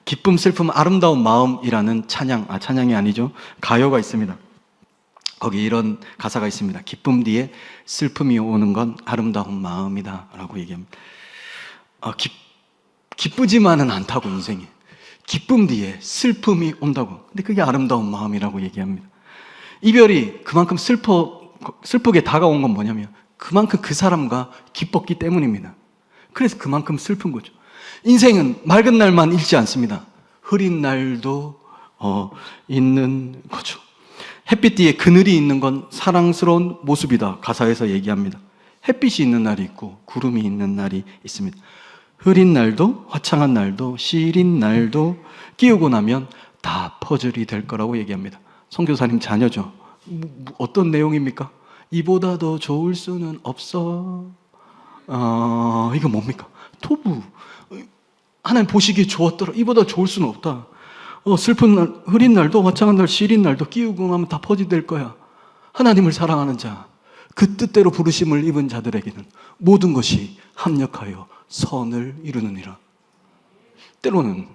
기쁨, 슬픔, 아름다운 마음이라는 찬양이 아니죠. 가요가 있습니다. 거기 이런 가사가 있습니다. 기쁨 뒤에 슬픔이 오는 건 아름다운 마음이다 라고 얘기합니다. 기쁘지만은 않다고 인생이. 기쁨 뒤에 슬픔이 온다고. 근데 그게 아름다운 마음이라고 얘기합니다. 이별이 그만큼 슬프게 다가온 건 뭐냐면 그만큼 그 사람과 기뻤기 때문입니다. 그래서 그만큼 슬픈 거죠. 인생은 맑은 날만 있지 않습니다. 흐린 날도 있는 거죠. 햇빛 뒤에 그늘이 있는 건 사랑스러운 모습이다. 가사에서 얘기합니다. 햇빛이 있는 날이 있고 구름이 있는 날이 있습니다. 흐린 날도 화창한 날도 시린 날도 끼우고 나면 다 퍼즐이 될 거라고 얘기합니다. 선교사님 자녀죠. 어떤 내용입니까? 이보다 더 좋을 수는 없어. 이거 뭡니까? 토부. 하나님 보시기에 좋았더라. 이보다 좋을 수는 없다. 슬픈 날, 흐린 날도 화창한 날, 시린 날도 끼우고 나면 다 퍼즐될 거야. 하나님을 사랑하는 자, 그 뜻대로 부르심을 입은 자들에게는 모든 것이 합력하여 선을 이루느니라. 때로는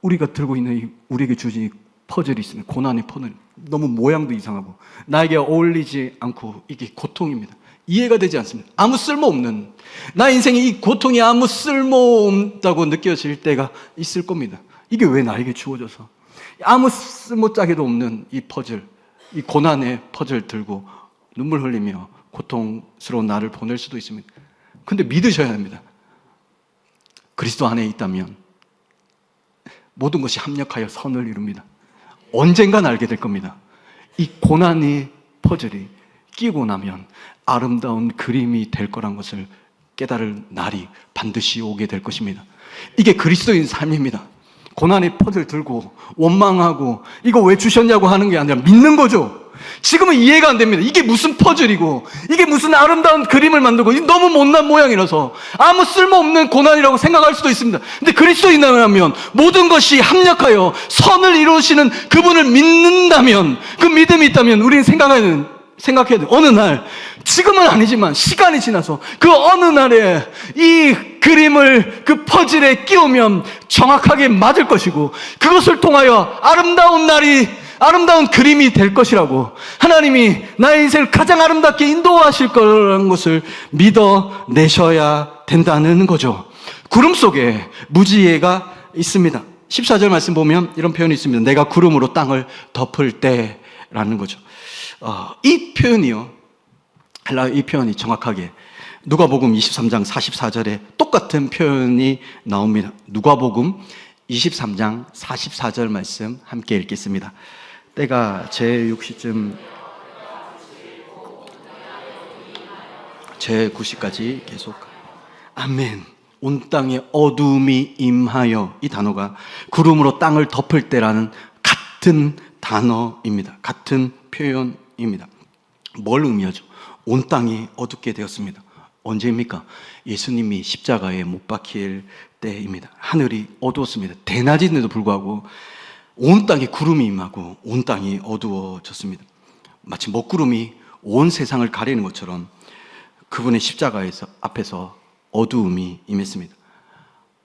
우리가 들고 있는 우리에게 주신 퍼즐이 있으면 고난의 퍼즐, 너무 모양도 이상하고 나에게 어울리지 않고 이게 고통입니다. 이해가 되지 않습니다. 아무 쓸모없는, 나 인생에 이 고통이 아무 쓸모없다고 느껴질 때가 있을 겁니다. 이게 왜 나에게 주어져서 아무 쓸모짜기도 없는 이 퍼즐, 이 고난의 퍼즐 들고 눈물 흘리며 고통스러운 날을 보낼 수도 있습니다. 근데 믿으셔야 합니다. 그리스도 안에 있다면 모든 것이 합력하여 선을 이룹니다. 언젠간 알게 될 겁니다. 이 고난의 퍼즐이 끼고 나면 아름다운 그림이 될 거란 것을 깨달을 날이 반드시 오게 될 것입니다. 이게 그리스도인 삶입니다. 고난의 퍼즐 들고 원망하고 이거 왜 주셨냐고 하는 게 아니라 믿는 거죠. 지금은 이해가 안 됩니다. 이게 무슨 퍼즐이고 이게 무슨 아름다운 그림을 만들고 너무 못난 모양이라서 아무 쓸모없는 고난이라고 생각할 수도 있습니다. 근데 그리스도인이라면 모든 것이 합력하여 선을 이루시는 그분을 믿는다면, 그 믿음이 있다면 우리는 생각해야 돼요. 어느 날, 지금은 아니지만 시간이 지나서 그 어느 날에 이 그림을 그 퍼즐에 끼우면 정확하게 맞을 것이고 그것을 통하여 아름다운 날이 아름다운 그림이 될 것이라고, 하나님이 나의 인생을 가장 아름답게 인도하실 거라는 것을 믿어내셔야 된다는 거죠. 구름 속에 무지개가 있습니다. 14절 말씀 보면 이런 표현이 있습니다. 내가 구름으로 땅을 덮을 때라는 거죠. 이 표현이요, 이 표현이 정확하게 누가복음 23장 44절에 똑같은 표현이 나옵니다. 누가복음 23장 44절 말씀 함께 읽겠습니다. 때가 제6시쯤 제9시까지 계속. 아멘. 온 땅에 어둠이 임하여, 이 단어가 구름으로 땅을 덮을 때라는 같은 단어입니다. 같은 표현입니다. 뭘 의미하죠? 온 땅이 어둡게 되었습니다. 언제입니까? 예수님이 십자가에 못 박힐 때입니다. 하늘이 어두웠습니다. 대낮인데도 불구하고 온 땅에 구름이 임하고 온 땅이 어두워졌습니다. 마치 먹구름이 온 세상을 가리는 것처럼 그분의 십자가에서 앞에서 어두움이 임했습니다.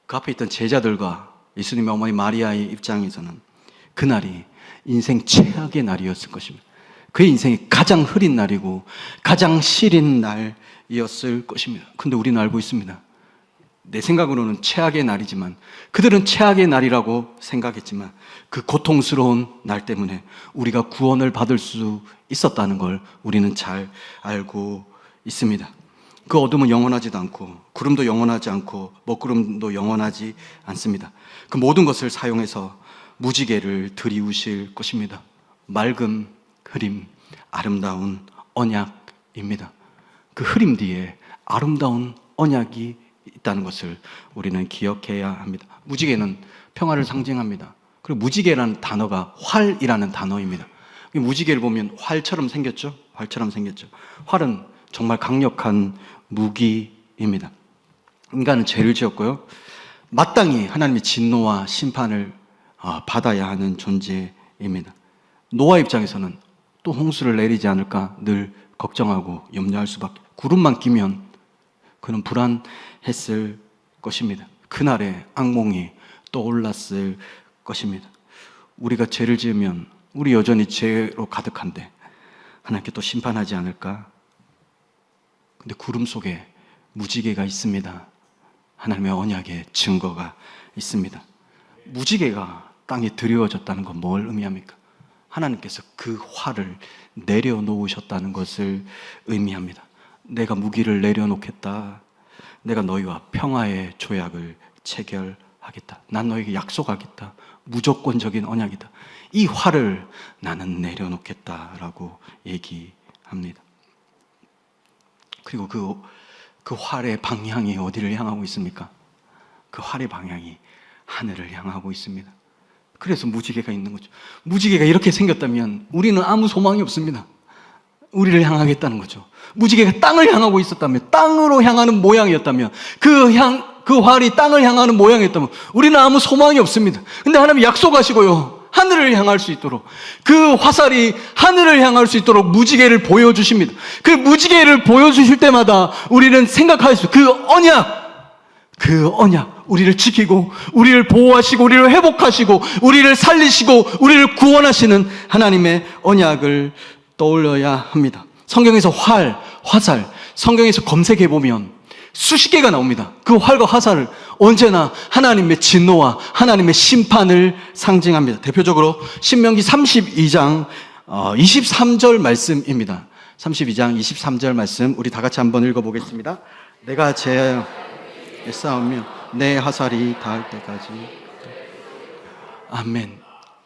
그 앞에 있던 제자들과 예수님의 어머니 마리아의 입장에서는 그날이 인생 최악의 날이었을 것입니다. 그의 인생이 가장 흐린 날이고 가장 시린 날이었을 것입니다. 근데 우리는 알고 있습니다. 내 생각으로는 최악의 날이지만, 그들은 최악의 날이라고 생각했지만 그 고통스러운 날 때문에 우리가 구원을 받을 수 있었다는 걸 우리는 잘 알고 있습니다. 그 어둠은 영원하지도 않고 구름도 영원하지 않고 먹구름도 영원하지 않습니다. 그 모든 것을 사용해서 무지개를 들이우실 것입니다. 맑음, 흐림, 아름다운 언약입니다. 그 흐림 뒤에 아름다운 언약이 있다는 것을 우리는 기억해야 합니다. 무지개는 평화를 상징합니다. 그리고 무지개라는 단어가 활이라는 단어입니다. 무지개를 보면 활처럼 생겼죠? 활처럼 생겼죠. 활은 정말 강력한 무기입니다. 인간은 죄를 지었고요, 마땅히 하나님의 진노와 심판을 받아야 하는 존재입니다. 노아 입장에서는 또 홍수를 내리지 않을까 늘 걱정하고 염려할 수밖에. 구름만 끼면 그는 불안했을 것입니다. 그날의 악몽이 떠올랐을 것입니다. 우리가 죄를 지으면 우리 여전히 죄로 가득한데 하나님께 또 심판하지 않을까? 근데 구름 속에 무지개가 있습니다. 하나님의 언약의 증거가 있습니다. 무지개가 땅에 드리워졌다는 건 뭘 의미합니까? 하나님께서 그 활을 내려놓으셨다는 것을 의미합니다. 내가 무기를 내려놓겠다. 내가 너희와 평화의 조약을 체결하겠다. 난 너에게 약속하겠다. 무조건적인 언약이다. 이 활을 나는 내려놓겠다라고 얘기합니다. 그리고 그 활의 방향이 어디를 향하고 있습니까? 그 활의 방향이 하늘을 향하고 있습니다. 그래서 무지개가 있는 거죠. 무지개가 이렇게 생겼다면 우리는 아무 소망이 없습니다. 우리를 향하겠다는 거죠. 무지개가 땅을 향하고 있었다면, 땅으로 향하는 모양이었다면, 그 활이 땅을 향하는 모양이었다면 우리는 아무 소망이 없습니다. 근데 하나님이 약속하시고요, 하늘을 향할 수 있도록, 그 화살이 하늘을 향할 수 있도록 무지개를 보여주십니다. 그 무지개를 보여주실 때마다 우리는 생각할 수, 그 언약, 우리를 지키고 우리를 보호하시고 우리를 회복하시고 우리를 살리시고 우리를 구원하시는 하나님의 언약을 떠올려야 합니다. 성경에서 화살, 성경에서 검색해보면 수십 개가 나옵니다. 그 활과 화살을 언제나 하나님의 진노와 하나님의 심판을 상징합니다. 대표적으로 신명기 32장 23절 말씀입니다. 32장 23절 말씀 우리 다 같이 한번 읽어보겠습니다. 내가 제 싸우며 내 화살이 닿을 때까지. 아멘.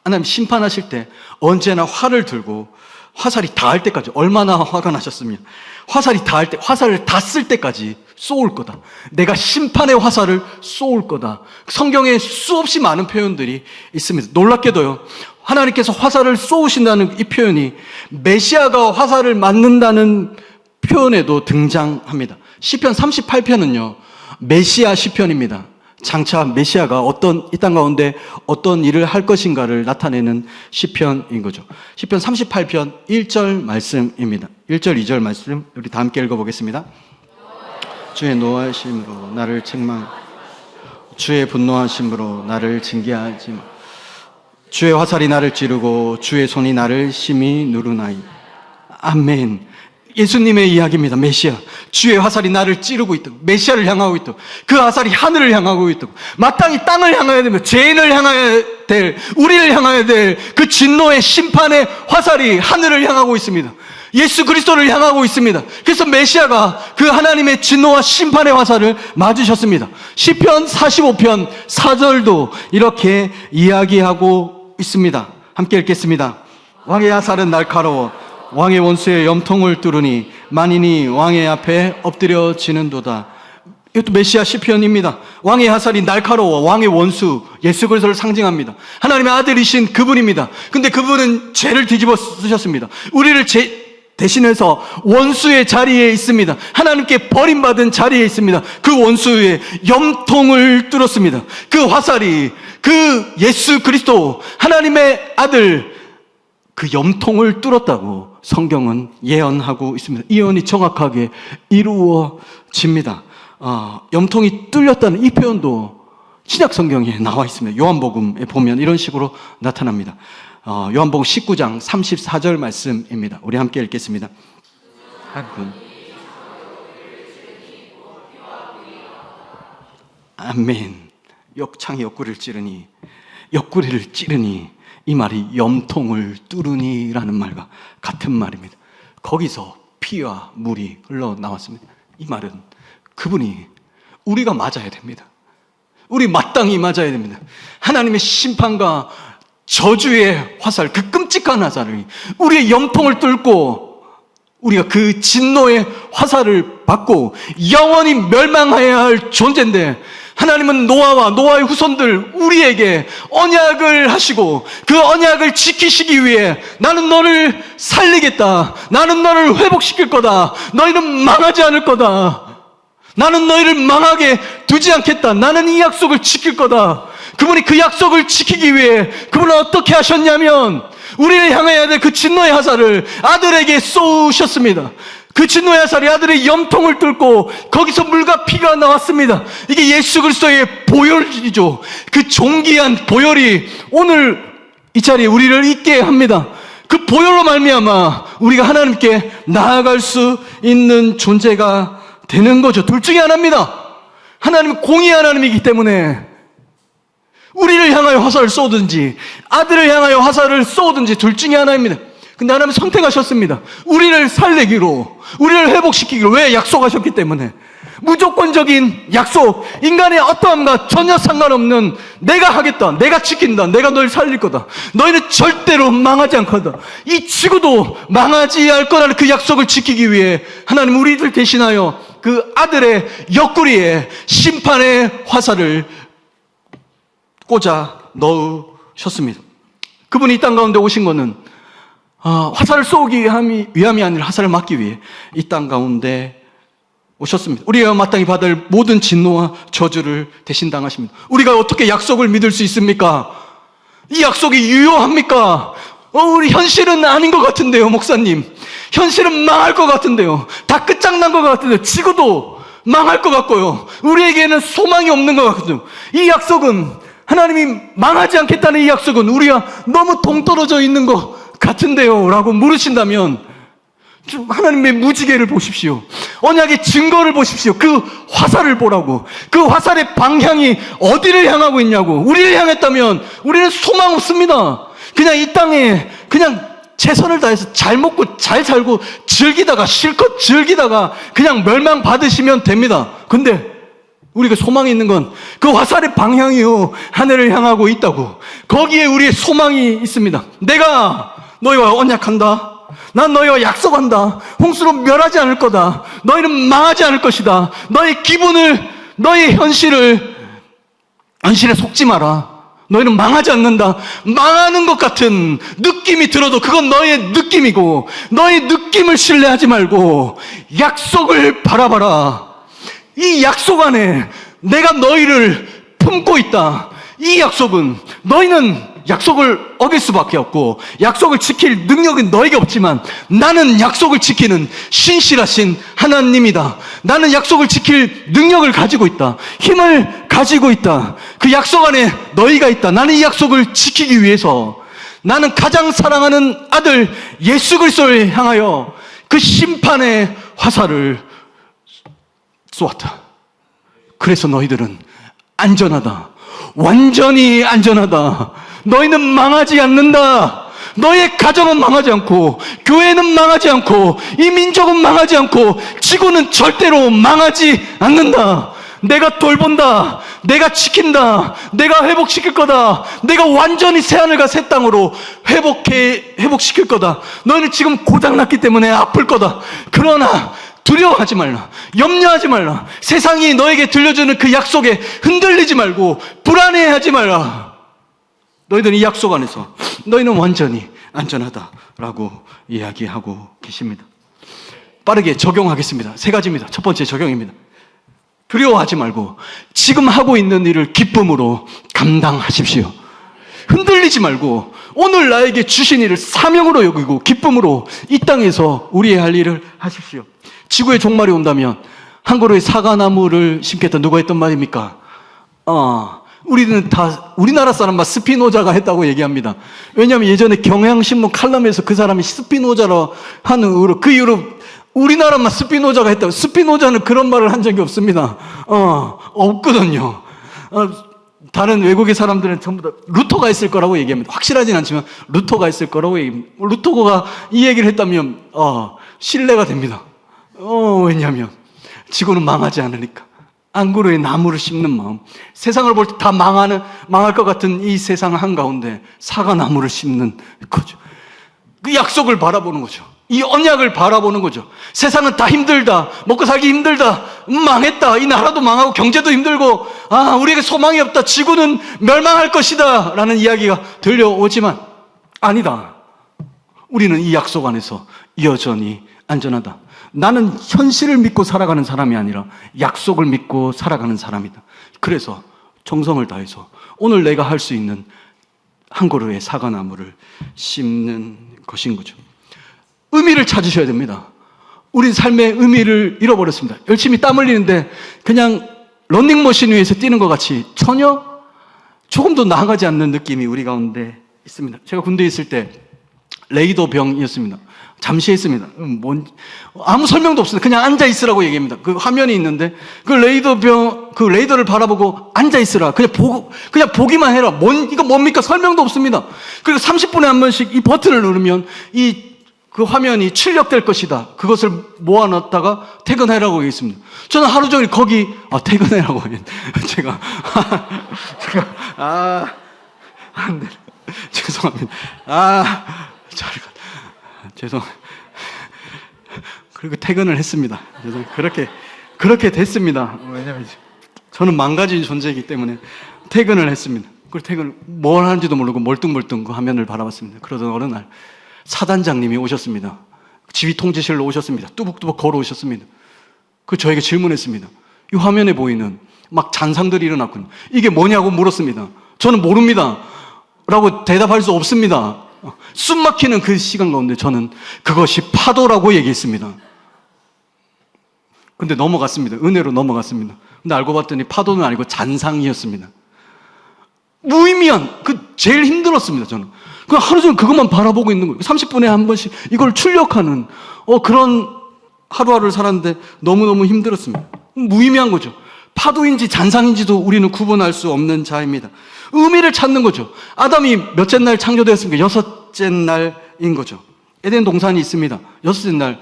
하나님 심판하실 때 언제나 활을 들고 화살이 닿을 때까지, 얼마나 화가 나셨으면 화살이 닿을 때, 화살을 닿을 때까지 쏘을 거다. 내가 심판의 화살을 쏘을 거다. 성경에 수없이 많은 표현들이 있습니다. 놀랍게도요, 하나님께서 화살을 쏘으신다는 이 표현이 메시아가 화살을 맞는다는 표현에도 등장합니다. 시편 38편은요 메시아 시편입니다. 장차 메시아가 이 땅 가운데 어떤 일을 할 것인가를 나타내는 시편인 거죠. 시편 38편 1절 말씀입니다. 1절 2절 말씀 우리 다 함께 읽어보겠습니다. 주의 노하심으로 나를 책망, 주의 분노하심으로 나를 징계하지 마. 주의 화살이 나를 찌르고 주의 손이 나를 심히 누르나이. 아멘. 예수님의 이야기입니다. 메시아. 주의 화살이 나를 찌르고 있다고. 메시아를 향하고 있다고. 그 화살이 하늘을 향하고 있다고. 마땅히 땅을 향해야 되며 죄인을 향해야 될, 우리를 향해야 될 그 진노의 심판의 화살이 하늘을 향하고 있습니다. 예수 그리스도를 향하고 있습니다. 그래서 메시아가 그 하나님의 진노와 심판의 화살을 맞으셨습니다. 시편 45편 4절도 이렇게 이야기하고 있습니다. 함께 읽겠습니다. 왕의 화살은 날카로워 왕의 원수의 염통을 뚫으니 만인이 왕의 앞에 엎드려지는도다. 이것도 메시아 시편입니다. 왕의 화살이 날카로워 왕의 원수 예수 그리스도를 상징합니다. 하나님의 아들이신 그분입니다. 근데 그분은 죄를 뒤집어 쓰셨습니다. 우리를 대신해서 원수의 자리에 있습니다. 하나님께 버림받은 자리에 있습니다. 그 원수의 염통을 뚫었습니다. 그 화살이 그 예수 그리스도 하나님의 아들 그 염통을 뚫었다고 성경은 예언하고 있습니다. 이 예언이 정확하게 이루어집니다. 염통이 뚫렸다는 이 표현도 신약 성경에 나와 있습니다. 요한복음에 보면 이런 식으로 나타납니다. 요한복음 19장 34절 말씀입니다. 우리 함께 읽겠습니다. 아멘. 창이 옆구리를 찌르니 이 말이 염통을 뚫으니라는 말과 같은 말입니다. 거기서 피와 물이 흘러나왔습니다. 이 말은 그분이 우리가 맞아야 됩니다. 우리 마땅히 맞아야 됩니다. 하나님의 심판과 저주의 화살, 그 끔찍한 화살을 우리의 염통을 뚫고 우리가 그 진노의 화살을 받고 영원히 멸망해야 할 존재인데 하나님은 노아의 후손들 우리에게 언약을 하시고 그 언약을 지키시기 위해 나는 너를 살리겠다. 나는 너를 회복시킬 거다. 너희는 망하지 않을 거다. 나는 너희를 망하게 두지 않겠다. 나는 이 약속을 지킬 거다. 그분이 그 약속을 지키기 위해 그분은 어떻게 하셨냐면 우리를 향해야 될 그 진노의 화살을 아들에게 쏘셨습니다. 그 진노의 화살이 아들의 염통을 뚫고 거기서 물과 피가 나왔습니다. 이게 예수 그리스도의 보혈이죠. 그 존귀한 보혈이 오늘 이 자리에 우리를 있게 합니다. 그 보혈로 말미암아 우리가 하나님께 나아갈 수 있는 존재가 되는 거죠. 둘 중에 하나입니다. 하나님은 공의 하나님이기 때문에 우리를 향하여 화살을 쏘든지 아들을 향하여 화살을 쏘든지 둘 중에 하나입니다. 근데 하나님은 선택하셨습니다. 우리를 살리기로, 우리를 회복시키기로. 왜? 약속하셨기 때문에. 무조건적인 약속, 인간의 어떠함과 전혀 상관없는 내가 하겠다, 내가 지킨다, 내가 너를 살릴 거다, 너희는 절대로 망하지 않거다, 이 지구도 망하지 않을 거라는 그 약속을 지키기 위해 하나님 우리들 대신하여 그 아들의 옆구리에 심판의 화살을 꽂아 넣으셨습니다. 그분이 이 땅 가운데 오신 것은 화살을 쏘기 위함이 아니라 화살을 막기 위해 이 땅 가운데 오셨습니다. 우리가 마땅히 받을 모든 진노와 저주를 대신 당하십니다. 우리가 어떻게 약속을 믿을 수 있습니까? 이 약속이 유효합니까? 우리 현실은 아닌 것 같은데요, 목사님. 현실은 망할 것 같은데요. 다 끝장난 것 같은데요. 지구도 망할 것 같고요. 우리에게는 소망이 없는 것 같거든요. 이 약속은 하나님이 망하지 않겠다는 이 약속은 우리가 너무 동떨어져 있는 것 같은데요 라고 물으신다면 하나님의 무지개를 보십시오. 언약의 증거를 보십시오. 그 화살을 보라고. 그 화살의 방향이 어디를 향하고 있냐고. 우리를 향했다면 우리는 소망 없습니다. 그냥 이 땅에 그냥 최선을 다해서 잘 먹고 잘 살고 즐기다가 실컷 즐기다가 그냥 멸망 받으시면 됩니다. 근데 우리가 소망이 있는 건 그 화살의 방향이요 하늘을 향하고 있다고. 거기에 우리의 소망이 있습니다. 내가 너희와 언약한다. 난 너희와 약속한다. 홍수로 멸하지 않을 거다. 너희는 망하지 않을 것이다. 너의 기분을, 너의 현실에 속지 마라. 너희는 망하지 않는다. 망하는 것 같은 느낌이 들어도 그건 너의 느낌이고 너의 느낌을 신뢰하지 말고 약속을 바라봐라. 이 약속 안에 내가 너희를 품고 있다. 이 약속은 너희는 약속을 어길 수밖에 없고 약속을 지킬 능력은 너에게 없지만 나는 약속을 지키는 신실하신 하나님이다. 나는 약속을 지킬 능력을 가지고 있다. 힘을 가지고 있다. 그 약속 안에 너희가 있다. 나는 이 약속을 지키기 위해서 나는 가장 사랑하는 아들 예수 그리스도를 향하여 그 심판의 화살을 쏘았다. 그래서 너희들은 안전하다. 완전히 안전하다. 너희는 망하지 않는다. 너의 가정은 망하지 않고 교회는 망하지 않고 이 민족은 망하지 않고 지구는 절대로 망하지 않는다. 내가 돌본다. 내가 지킨다. 내가 회복시킬 거다. 내가 완전히 새하늘과 새 땅으로 회복시킬 거다. 너희는 지금 고장났기 때문에 아플 거다. 그러나 두려워하지 말라. 염려하지 말라. 세상이 너에게 들려주는 그 약속에 흔들리지 말고 불안해하지 말라. 너희들은 이 약속 안에서 너희는 완전히 안전하다라고 이야기하고 계십니다. 빠르게 적용하겠습니다. 3가지입니다. 첫 번째 적용입니다. 두려워하지 말고 지금 하고 있는 일을 기쁨으로 감당하십시오. 흔들리지 말고 오늘 나에게 주신 일을 사명으로 여기고 기쁨으로 이 땅에서 우리의 할 일을 하십시오. 지구의 종말이 온다면 한 그루의 사과나무를 심겠다. 누가 했던 말입니까? 우리는 다 우리나라 사람만 스피노자가 했다고 얘기합니다. 왜냐하면 예전에 경향신문 칼럼에서 그 사람이 스피노자로 하는 그 이후로 우리나라만 스피노자가 했다고. 스피노자는 그런 말을 한 적이 없습니다. 없거든요. 다른 외국의 사람들은 전부 다 루터가 했을 거라고 얘기합니다. 확실하진 않지만 루터가 했을 거라고 얘기합니다. 루터가 이 얘기를 했다면 신뢰가 됩니다. 왜냐하면 지구는 망하지 않으니까. 안 그루에 나무를 심는 마음. 세상을 볼 때 다 망할 것 같은 이 세상 한가운데 사과나무를 심는 거죠. 그 약속을 바라보는 거죠. 이 언약을 바라보는 거죠. 세상은 다 힘들다. 먹고 살기 힘들다. 망했다. 이 나라도 망하고 경제도 힘들고 우리에게 소망이 없다. 지구는 멸망할 것이다. 라는 이야기가 들려오지만 아니다. 우리는 이 약속 안에서 여전히 안전하다. 나는 현실을 믿고 살아가는 사람이 아니라 약속을 믿고 살아가는 사람이다. 그래서 정성을 다해서 오늘 내가 할 수 있는 한 그루의 사과나무를 심는 것인 거죠. 의미를 찾으셔야 됩니다. 우린 삶의 의미를 잃어버렸습니다. 열심히 땀 흘리는데 그냥 러닝머신 위에서 뛰는 것 같이 전혀 조금도 나아가지 않는 느낌이 우리 가운데 있습니다. 제가 군대에 있을 때 레이더병이었습니다. 잠시 했습니다. 아무 설명도 없습니다. 그냥 앉아 있으라고 얘기합니다. 그 화면이 있는데 그 레이더를 바라보고 앉아 있으라. 그냥 보기만 해라. 이거 뭡니까? 설명도 없습니다. 그리고 30분에 한 번씩 이 버튼을 누르면 그 화면이 출력될 것이다. 그것을 모아놨다가 퇴근해라고 얘기했습니다. 저는 하루 종일 퇴근해라고 제가 안 돼. 죄송합니다. 그리고 퇴근을 했습니다. 그렇게 됐습니다. 왜냐면 저는 망가진 존재이기 때문에 퇴근을 했습니다. 그리고 뭘 하는지도 모르고 멀뚱멀뚱 그 화면을 바라봤습니다. 그러던 어느 날 사단장님이 오셨습니다. 지휘 통제실로 오셨습니다. 뚜벅뚜벅 걸어오셨습니다. 저에게 질문했습니다. 이 화면에 보이는 막 잔상들이 일어났군요. 이게 뭐냐고 물었습니다. 저는 모릅니다. 라고 대답할 수 없습니다. 숨 막히는 그 시간 가운데 저는 그것이 파도라고 얘기했습니다. 근데 넘어갔습니다. 은혜로 넘어갔습니다. 근데 알고 봤더니 파도는 아니고 잔상이었습니다. 무의미한, 제일 힘들었습니다, 저는. 그냥 하루 종일 그것만 바라보고 있는 거예요. 30분에 한 번씩 이걸 출력하는, 그런 하루하루를 살았는데 너무너무 힘들었습니다. 무의미한 거죠. 파도인지 잔상인지도 우리는 구분할 수 없는 자입니다. 의미를 찾는 거죠. 아담이 몇째 날 창조되었습니까? 6째 날인 거죠. 에덴 동산이 있습니다. 6째 날.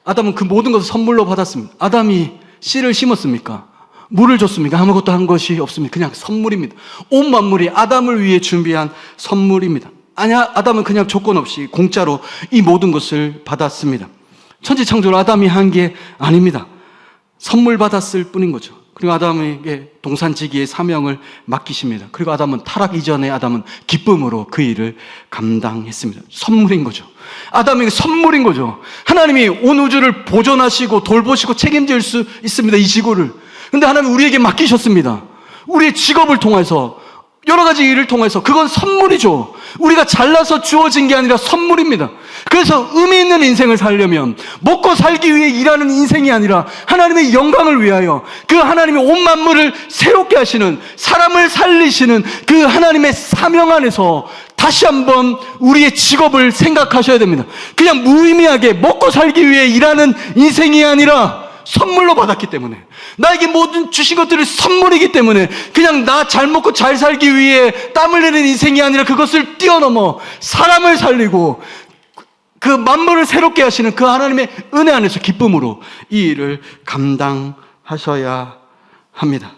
아담은 그 모든 것을 선물로 받았습니다. 아담이 씨를 심었습니까? 물을 줬습니까? 아무것도 한 것이 없습니다. 그냥 선물입니다. 온 만물이 아담을 위해 준비한 선물입니다. 아담은 그냥 조건 없이 공짜로 이 모든 것을 받았습니다. 천지창조를 아담이 한 게 아닙니다. 선물 받았을 뿐인 거죠. 그리고 아담에게 동산지기의 사명을 맡기십니다. 그리고 타락 이전에 아담은 기쁨으로 그 일을 감당했습니다. 선물인 거죠. 아담에게 선물인 거죠. 하나님이 온 우주를 보존하시고 돌보시고 책임질 수 있습니다. 이 지구를. 근데 하나님은 우리에게 맡기셨습니다. 우리의 직업을 통해서 여러 가지 일을 통해서 그건 선물이죠. 우리가 잘나서 주어진 게 아니라 선물입니다. 그래서 의미 있는 인생을 살려면 먹고 살기 위해 일하는 인생이 아니라 하나님의 영광을 위하여 그 하나님의 온 만물을 새롭게 하시는, 사람을 살리시는 그 하나님의 사명 안에서 다시 한번 우리의 직업을 생각하셔야 됩니다. 그냥 무의미하게 먹고 살기 위해 일하는 인생이 아니라 선물로 받았기 때문에, 나에게 모든 주신 것들이 선물이기 때문에 그냥 나 잘 먹고 잘 살기 위해 땀 흘리는 인생이 아니라 그것을 뛰어넘어 사람을 살리고 그 만물을 새롭게 하시는 그 하나님의 은혜 안에서 기쁨으로 이 일을 감당하셔야 합니다.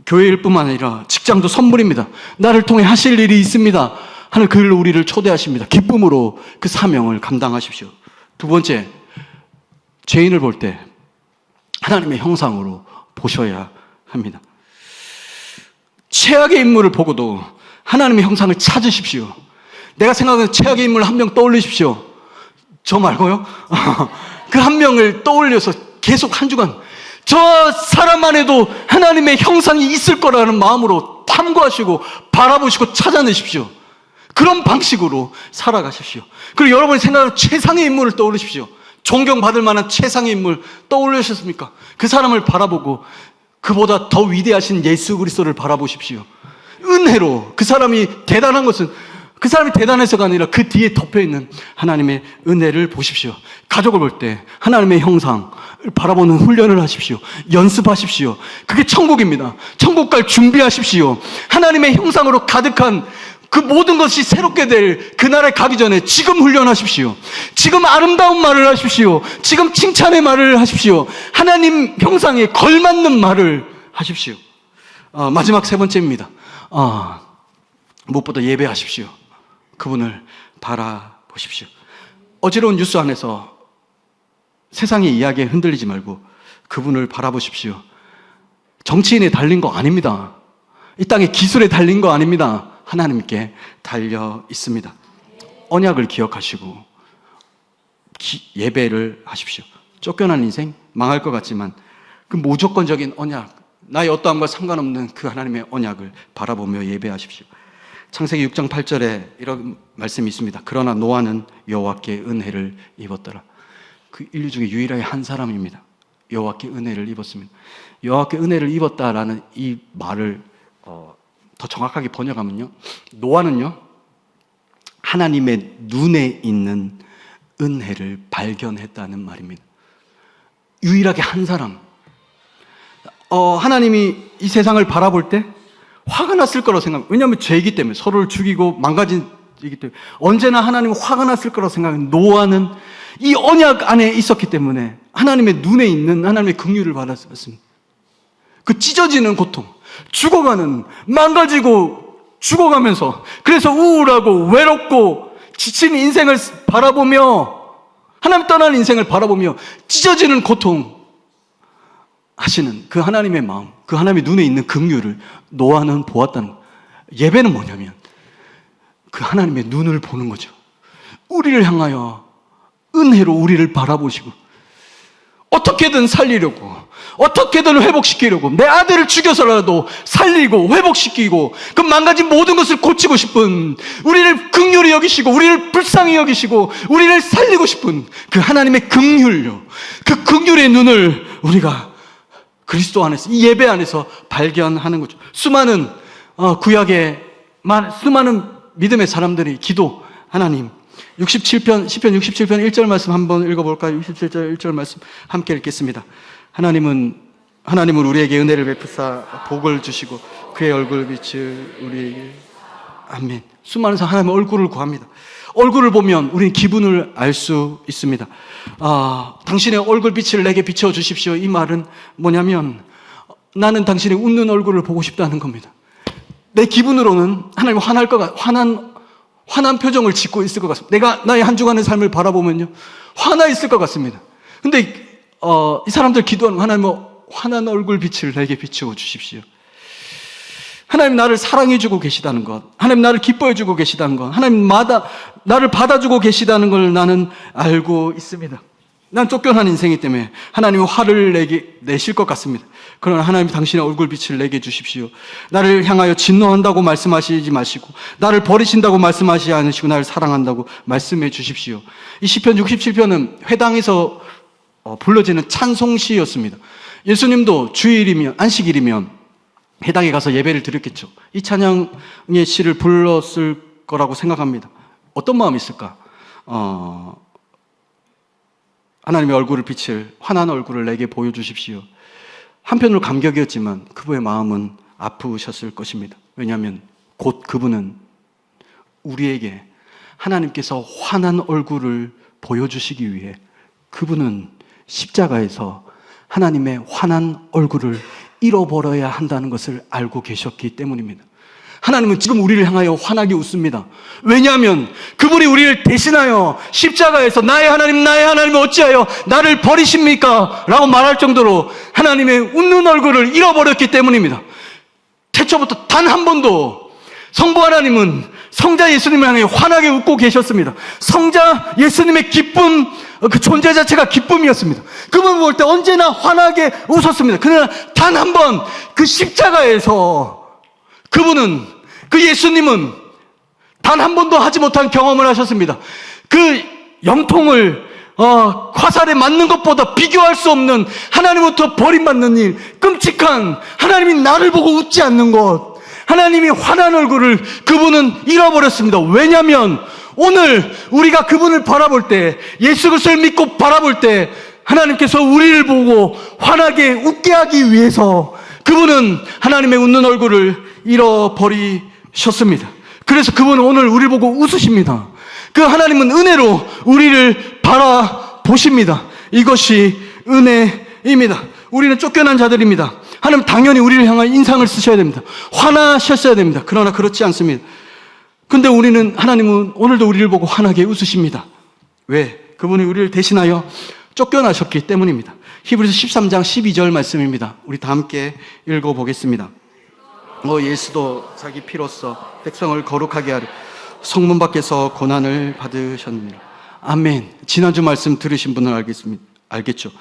교회일 뿐만 아니라 직장도 선물입니다. 나를 통해 하실 일이 있습니다 하는 그 일로 우리를 초대하십니다. 기쁨으로 그 사명을 감당하십시오. 두 번째, 죄인을 볼 때 하나님의 형상으로 보셔야 합니다. 최악의 인물을 보고도 하나님의 형상을 찾으십시오. 내가 생각하는 최악의 인물 한 명 떠올리십시오. 저 말고요. 그 한 명을 떠올려서 계속 한 주간 저 사람 안에도 하나님의 형상이 있을 거라는 마음으로 탐구하시고 바라보시고 찾아내십시오. 그런 방식으로 살아가십시오. 그리고 여러분이 생각하는 최상의 인물을 떠올리십시오. 존경받을 만한 최상의 인물 떠올리셨습니까? 그 사람을 바라보고 그보다 더 위대하신 예수 그리스도를 바라보십시오. 은혜로 그 사람이 대단한 것은 그 사람이 대단해서가 아니라 그 뒤에 덮여있는 하나님의 은혜를 보십시오. 가족을 볼 때 하나님의 형상을 바라보는 훈련을 하십시오. 연습하십시오. 그게 천국입니다. 천국 갈 준비하십시오. 하나님의 형상으로 가득한 그 모든 것이 새롭게 될 그날에 가기 전에 지금 훈련하십시오. 지금 아름다운 말을 하십시오. 지금 칭찬의 말을 하십시오. 하나님 형상에 걸맞는 말을 하십시오. 마지막 세 번째입니다. 무엇보다 예배하십시오. 그분을 바라보십시오. 어지러운 뉴스 안에서 세상의 이야기에 흔들리지 말고 그분을 바라보십시오. 정치인에 달린 거 아닙니다. 이 땅의 기술에 달린 거 아닙니다. 하나님께 달려 있습니다. 언약을 기억하시고 예배를 하십시오. 쫓겨난 인생 망할 것 같지만 그 무조건적인 언약, 나의 어떠함과 상관없는 그 하나님의 언약을 바라보며 예배하십시오. 창세기 6장 8절에 이런 말씀이 있습니다. 그러나 노아는 여호와께 은혜를 입었더라. 그 인류 중에 유일하게 한 사람입니다. 여호와께 은혜를 입었습니다. 여호와께 은혜를 입었다라는 이 말을 더 정확하게 번역하면요, 노아는요 하나님의 눈에 있는 은혜를 발견했다는 말입니다. 유일하게 한 사람. 하나님이 이 세상을 바라볼 때 화가 났을 거라고 생각합니다. 왜냐하면 죄이기 때문에, 서로를 죽이고 망가진 이기 때문에 언제나 하나님은 화가 났을 거라고 생각합니다. 노아는 이 언약 안에 있었기 때문에 하나님의 눈에 있는 하나님의 긍휼을 받았습니다. 그 찢어지는 고통, 죽어가는, 망가지고 죽어가면서, 그래서 우울하고 외롭고 지친 인생을 바라보며, 하나님 떠나는 인생을 바라보며 찢어지는 고통 하시는 그 하나님의 마음, 그 하나님의 눈에 있는 긍휼을 노아는 보았다는 거예요. 예배는 뭐냐면 그 하나님의 눈을 보는 거죠. 우리를 향하여 은혜로 우리를 바라보시고 어떻게든 살리려고, 어떻게든 회복시키려고, 내 아들을 죽여서라도 살리고 회복시키고 그 망가진 모든 것을 고치고 싶은, 우리를 긍휼히 여기시고 우리를 불쌍히 여기시고 우리를 살리고 싶은 그 하나님의 긍휼요, 그 긍휼의 눈을 우리가 그리스도 안에서, 이 예배 안에서 발견하는 거죠. 수많은 구약의 수많은 믿음의 사람들이 기도, 하나님, 67편, 시편 67편 1절 말씀 한번 읽어볼까요? 67절 1절 말씀 함께 읽겠습니다. 하나님은 우리에게 은혜를 베푸사 복을 주시고 그의 얼굴빛을 우리에게, 아멘. 수많은 사람 하나님의 얼굴을 구합니다. 얼굴을 보면 우리는 기분을 알 수 있습니다. 당신의 얼굴빛을 내게 비춰주십시오. 이 말은 뭐냐면 나는 당신의 웃는 얼굴을 보고 싶다는 겁니다. 내 기분으로는 하나님 화난 표정을 짓고 있을 것 같습니다. 내가 나의 한 주간의 삶을 바라보면요, 화나 있을 것 같습니다. 근데 이 사람들 기도하는, 하나님 화난 얼굴빛을 내게 비추어 주십시오. 하나님 나를 사랑해주고 계시다는 것, 하나님 나를 기뻐해주고 계시다는 것, 하나님 나를 받아주고 계시다는 걸 나는 알고 있습니다. 난 쫓겨난 인생이기 때문에 하나님은 화를 내실 것 같습니다. 그러나 하나님 당신의 얼굴빛을 내게 주십시오. 나를 향하여 진노한다고 말씀하시지 마시고, 나를 버리신다고 말씀하시지 않으시고, 나를 사랑한다고 말씀해 주십시오. 이 시편 67편은 회당에서 불러지는 찬송시였습니다. 예수님도 주일이면, 안식일이면 회당에 가서 예배를 드렸겠죠. 이 찬양의 시를 불렀을 거라고 생각합니다. 어떤 마음이 있을까? 하나님의 얼굴을 빛을, 환한 얼굴을 내게 보여주십시오. 한편으로 감격이었지만 그분의 마음은 아프셨을 것입니다. 왜냐하면 곧 그분은 우리에게 하나님께서 환한 얼굴을 보여주시기 위해 그분은 십자가에서 하나님의 환한 얼굴을 잃어버려야 한다는 것을 알고 계셨기 때문입니다. 하나님은 지금 우리를 향하여 환하게 웃습니다. 왜냐하면 그분이 우리를 대신하여 십자가에서 나의 하나님 어찌하여 나를 버리십니까? 라고 말할 정도로 하나님의 웃는 얼굴을 잃어버렸기 때문입니다. 태초부터 단 한 번도 성부 하나님은 성자 예수님을 향해 환하게 웃고 계셨습니다. 성자 예수님의 기쁨, 그 존재 자체가 기쁨이었습니다. 그분 볼 때 언제나 환하게 웃었습니다. 그러나 단 한 번 그 십자가에서 그분은, 그 예수님은 단 한 번도 하지 못한 경험을 하셨습니다. 그 염통을 화살에 맞는 것보다 비교할 수 없는, 하나님부터 버림받는 일, 끔찍한, 하나님이 나를 보고 웃지 않는 것, 하나님이 환한 얼굴을 그분은 잃어버렸습니다. 왜냐하면 오늘 우리가 그분을 바라볼 때, 예수 그리스도를 믿고 바라볼 때 하나님께서 우리를 보고 환하게 웃게 하기 위해서 그분은 하나님의 웃는 얼굴을 잃어버리셨습니다. 그래서 그분은 오늘 우리를 보고 웃으십니다. 그 하나님은 은혜로 우리를 바라보십니다. 이것이 은혜입니다. 우리는 쫓겨난 자들입니다. 하나님 당연히 우리를 향한 인상을 쓰셔야 됩니다. 화나셨어야 됩니다. 그러나 그렇지 않습니다. 근데 하나님은 오늘도 우리를 보고 환하게 웃으십니다. 왜? 그분이 우리를 대신하여 쫓겨나셨기 때문입니다. 히브리서 13장 12절 말씀입니다. 우리 다 함께 읽어보겠습니다. 예수도 자기 피로써 백성을 거룩하게 하려 성문 밖에서 고난을 받으셨느니라. 아멘. 지난주 말씀 들으신 분은 알겠죠.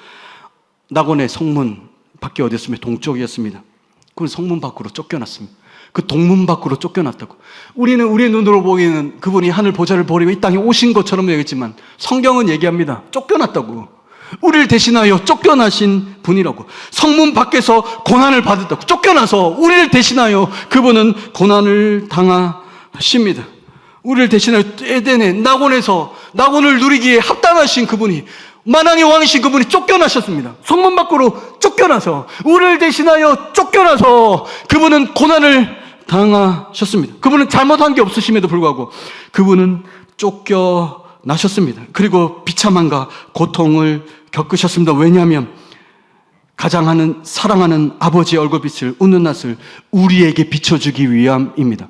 낙원의 성문 밖에 어디였습니까? 동쪽이었습니다. 그건 성문 밖으로 쫓겨났습니다. 그 동문 밖으로 쫓겨났다고. 우리는 우리의 눈으로 보기에는 그분이 하늘 보좌를 버리고 이 땅에 오신 것처럼 여겼지만 성경은 얘기합니다. 쫓겨났다고. 우리를 대신하여 쫓겨나신 분이라고. 성문 밖에서 고난을 받았다고. 쫓겨나서 우리를 대신하여 그분은 고난을 당하십니다. 우리를 대신하여 에덴의 낙원에서 낙원을 누리기에 합당하신 그분이, 만왕의 왕이신 그분이 쫓겨나셨습니다. 성문 밖으로 쫓겨나서, 우리를 대신하여 쫓겨나서 그분은 고난을 당하셨습니다. 그분은 잘못한 게 없으심에도 불구하고 그분은 쫓겨나셨습니다. 그리고 비참함과 고통을 겪으셨습니다. 왜냐하면 가장 사랑하는 아버지의 얼굴빛을, 웃는 낯을 우리에게 비춰주기 위함입니다.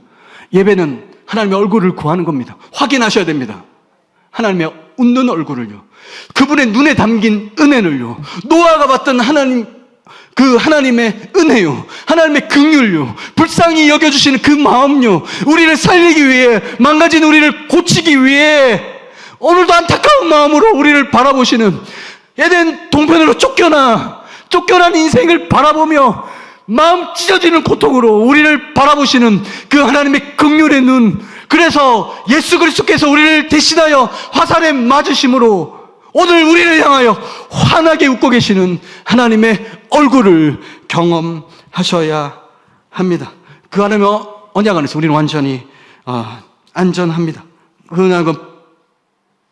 예배는 하나님의 얼굴을 구하는 겁니다. 확인하셔야 됩니다. 하나님의 웃는 얼굴을요, 그분의 눈에 담긴 은혜를요, 노아가 봤던 하나님의 은혜요, 하나님의 긍휼요, 불쌍히 여겨주시는 그 마음요, 우리를 살리기 위해, 망가진 우리를 고치기 위해 오늘도 안타까운 마음으로 우리를 바라보시는, 에덴 동편으로 쫓겨난 인생을 바라보며 마음 찢어지는 고통으로 우리를 바라보시는 그 하나님의 긍휼의 눈, 그래서 예수 그리스도께서 우리를 대신하여 화살에 맞으심으로 오늘 우리를 향하여 환하게 웃고 계시는 하나님의 얼굴을 경험하셔야 합니다. 그 하나님의 언약 안에서 우리는 완전히 안전합니다. 그 언약은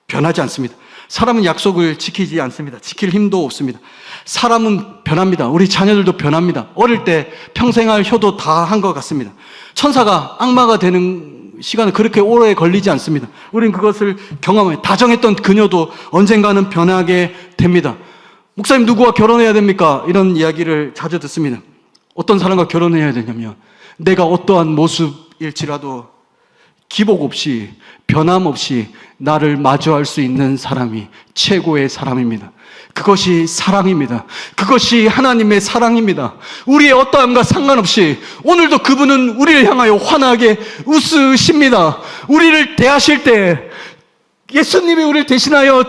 변하지 않습니다. 사람은 약속을 지키지 않습니다. 지킬 힘도 없습니다. 사람은 변합니다. 우리 자녀들도 변합니다. 어릴 때 평생 할 효도 다 한 것 같습니다. 천사가 악마가 되는 시간은 그렇게 오래 걸리지 않습니다. 우리는 그것을 경험해요. 다정했던 그녀도 언젠가는 변하게 됩니다. 목사님, 누구와 결혼해야 됩니까? 이런 이야기를 자주 듣습니다. 어떤 사람과 결혼해야 되냐면, 내가 어떠한 모습일지라도 기복 없이, 변함 없이 나를 마주할 수 있는 사람이 최고의 사람입니다. 그것이 사랑입니다. 그것이 하나님의 사랑입니다. 우리의 어떠함과 상관없이 오늘도 그분은 우리를 향하여 환하게 웃으십니다. 우리를 대하실 때, 예수님이 우리를 대신하여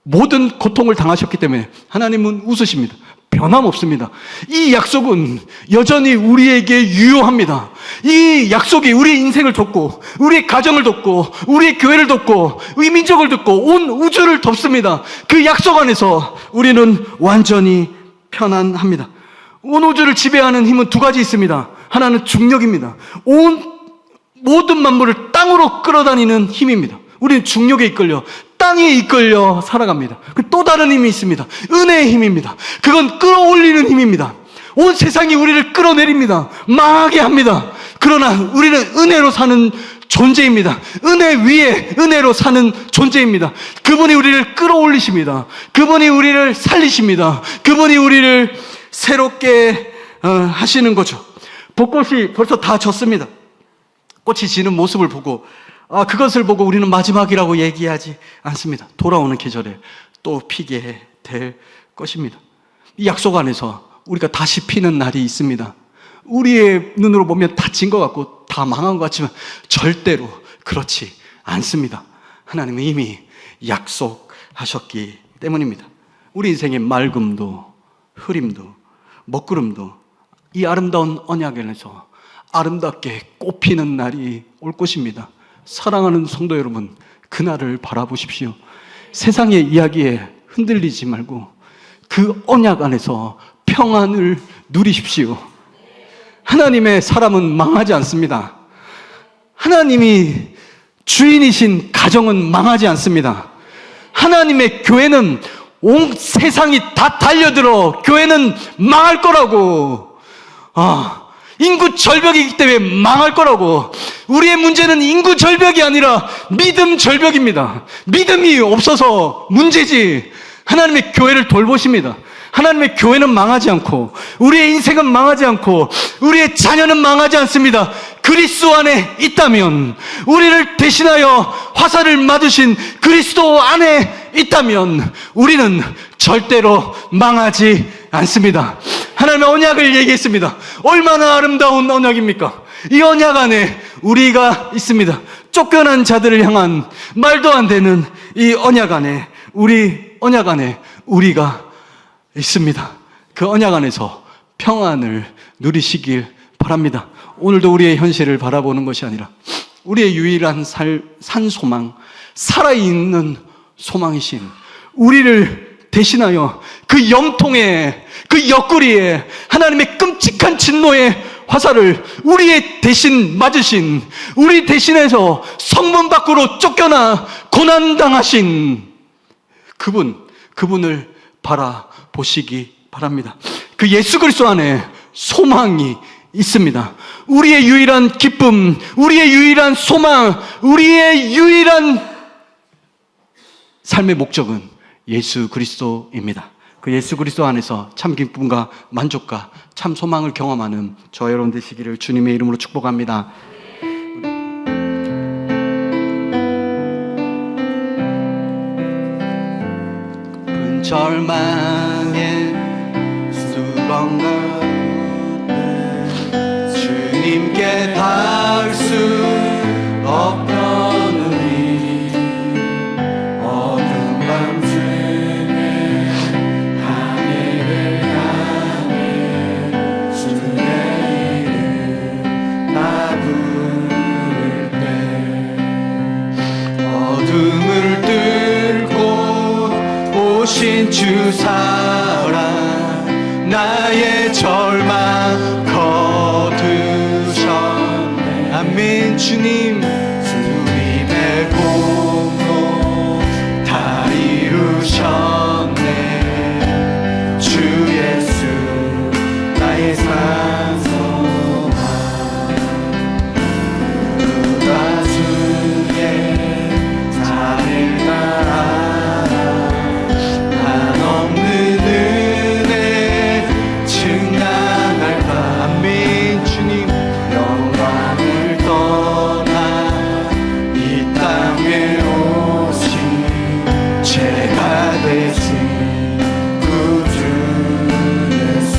모든 고통을 당하셨기 때문에 하나님은 웃으십니다. 변함없습니다. 이 약속은 여전히 우리에게 유효합니다. 이 약속이 우리의 인생을 돕고 우리의 가정을 돕고 우리의 교회를 돕고 우리 민족을 돕고 온 우주를 돕습니다. 그 약속 안에서 우리는 완전히 편안합니다. 온 우주를 지배하는 힘은 두 가지 있습니다. 하나는 중력입니다. 모든 만물을 땅으로 끌어다니는 힘입니다. 우리는 중력에 이끌려 땅에 이끌려 살아갑니다. 또 다른 힘이 있습니다. 은혜의 힘입니다. 그건 끌어올리는 힘입니다. 온 세상이 우리를 끌어내립니다. 망하게 합니다. 그러나 우리는 은혜로 사는 존재입니다. 은혜 위에 은혜로 사는 존재입니다. 그분이 우리를 끌어올리십니다. 그분이 우리를 살리십니다. 그분이 우리를 새롭게 하시는 거죠. 벚꽃이 벌써 다 졌습니다. 꽃이 지는 모습을 보고 그것을 보고 우리는 마지막이라고 얘기하지 않습니다. 돌아오는 계절에 또 피게 될 것입니다. 이 약속 안에서 우리가 다시 피는 날이 있습니다. 우리의 눈으로 보면 다 진 것 같고 다 망한 것 같지만 절대로 그렇지 않습니다. 하나님은 이미 약속하셨기 때문입니다. 우리 인생의 맑음도 흐림도 먹구름도 이 아름다운 언약 안에서 아름답게 꽃피는 날이 올 것입니다. 사랑하는 성도 여러분, 그날을 바라보십시오. 세상의 이야기에 흔들리지 말고 그 언약 안에서 평안을 누리십시오. 하나님의 사람은 망하지 않습니다. 하나님이 주인이신 가정은 망하지 않습니다. 하나님의 교회는 온 세상이 다 달려들어 교회는 망할 거라고. 인구 절벽이기 때문에 망할 거라고. 우리의 문제는 인구 절벽이 아니라 믿음 절벽입니다. 믿음이 없어서 문제지. 하나님의 교회를 돌보십니다. 하나님의 교회는 망하지 않고 우리의 인생은 망하지 않고 우리의 자녀는 망하지 않습니다. 그리스도 안에 있다면, 우리를 대신하여 화살을 맞으신 그리스도 안에 있다면 우리는 절대로 망하지 않습니다. 하나님의 언약을 얘기했습니다. 얼마나 아름다운 언약입니까? 이 언약 안에 우리가 있습니다. 쫓겨난 자들을 향한 말도 안 되는 이 언약 안에 우리가 있습니다. 그 언약 안에서 평안을 누리시길 바랍니다. 오늘도 우리의 현실을 바라보는 것이 아니라 우리의 유일한 산 소망, 살아있는 소망이신 우리를 대신하여 그 염통에, 그 옆구리에 하나님의 끔찍한 진노의 화살을 우리의 대신 맞으신, 우리 대신해서 성문 밖으로 쫓겨나 고난당하신 그분을 바라보시기 바랍니다. 그 예수 그리스도 안에 소망이 있습니다. 우리의 유일한 기쁨, 우리의 유일한 소망, 우리의 유일한 삶의 목적은 예수 그리스도입니다. 그 예수 그리스도 안에서 참 기쁨과 만족과 참 소망을 경험하는 저와 여러분 되시기를 주님의 이름으로 축복합니다. 깊은 절망의 수렁 가운데 주님께 닿을 수 없더니 어두운 밤중에 하늘을 향해 주의 이름 나 부를 때 어둠을 뚫고 오신 주 사랑 나의 절망 거두셨네. 아멘. 주님의 공로 다 이루셨네. 주 예수 나의 산소망 누가 주의 자를 따라 한없는 은혜 증량할까. 아멘. 주님 영광을 떠나 이 땅에 오신 죄가 되신 구주 예수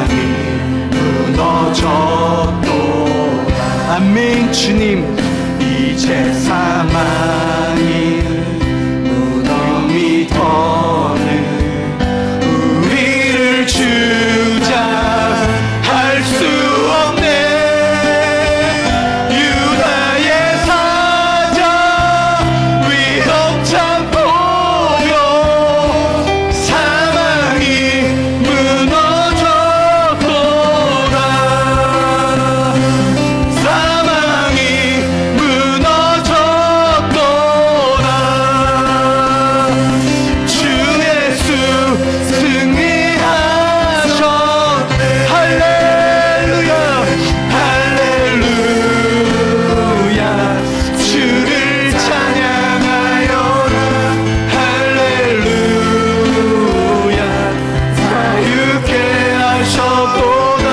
사망이 무너졌도다. 아멘. 주님, 이제 사망이 무덤이 더는 우리를 주장할 수 없네. 유다의 사자 위협찬 보여 사망이 무너졌도다. 사망이 무너졌도다. 주 예수 승리하셨네. 할렐루야 할렐루야. 주를 찬양하여라. 할렐루야. 자유케 하셨도다.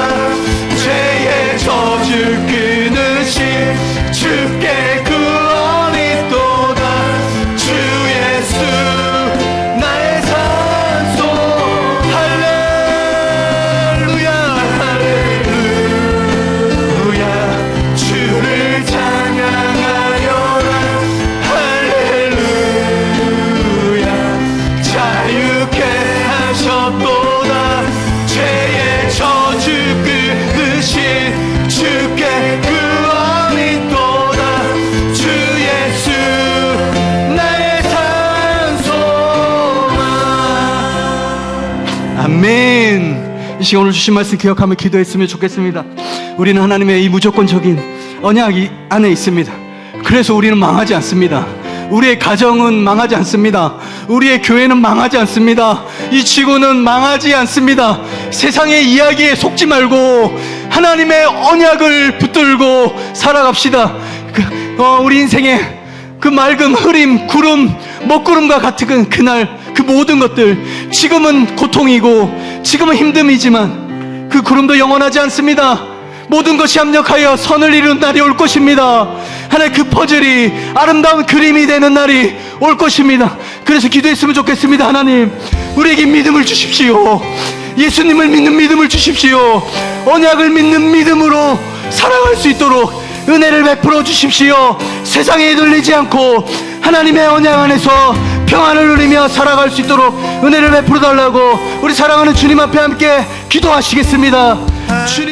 죄의 저주 끊으신 주께 구원이 있도다. 주 예수 나의 산소. 할렐루야 할렐루야. 주를 찬양하여라. 할렐루야. 자유케 하셨도다. 죄의 저주 끊으신 주께 구원이 있도다. 주 예수 나의 산소만. 아멘. 이 시간 오늘 주신 말씀 기억하며 기도했으면 좋겠습니다. 우리는 하나님의 이 무조건적인 언약 안에 있습니다. 그래서 우리는 망하지 않습니다. 우리의 가정은 망하지 않습니다. 우리의 교회는 망하지 않습니다. 이 지구는 망하지 않습니다. 세상의 이야기에 속지 말고 하나님의 언약을 붙들고 살아갑시다. 우리 인생의 그 맑은 흐림, 구름, 먹구름과 같은 그날 그 모든 것들, 지금은 고통이고 지금은 힘듦이지만 그 구름도 영원하지 않습니다. 모든 것이 합력하여 선을 이루는 날이 올 것입니다. 하나님, 그 퍼즐이 아름다운 그림이 되는 날이 올 것입니다. 그래서 기도했으면 좋겠습니다. 하나님, 우리에게 믿음을 주십시오. 예수님을 믿는 믿음을 주십시오. 언약을 믿는 믿음으로 살아갈 수 있도록 은혜를 베풀어 주십시오. 세상에 들리지 않고 하나님의 언약 안에서 평안을 누리며 살아갈 수 있도록 은혜를 베풀어 달라고 우리 사랑하는 주님 앞에 함께 기도하시겠습니다. 주님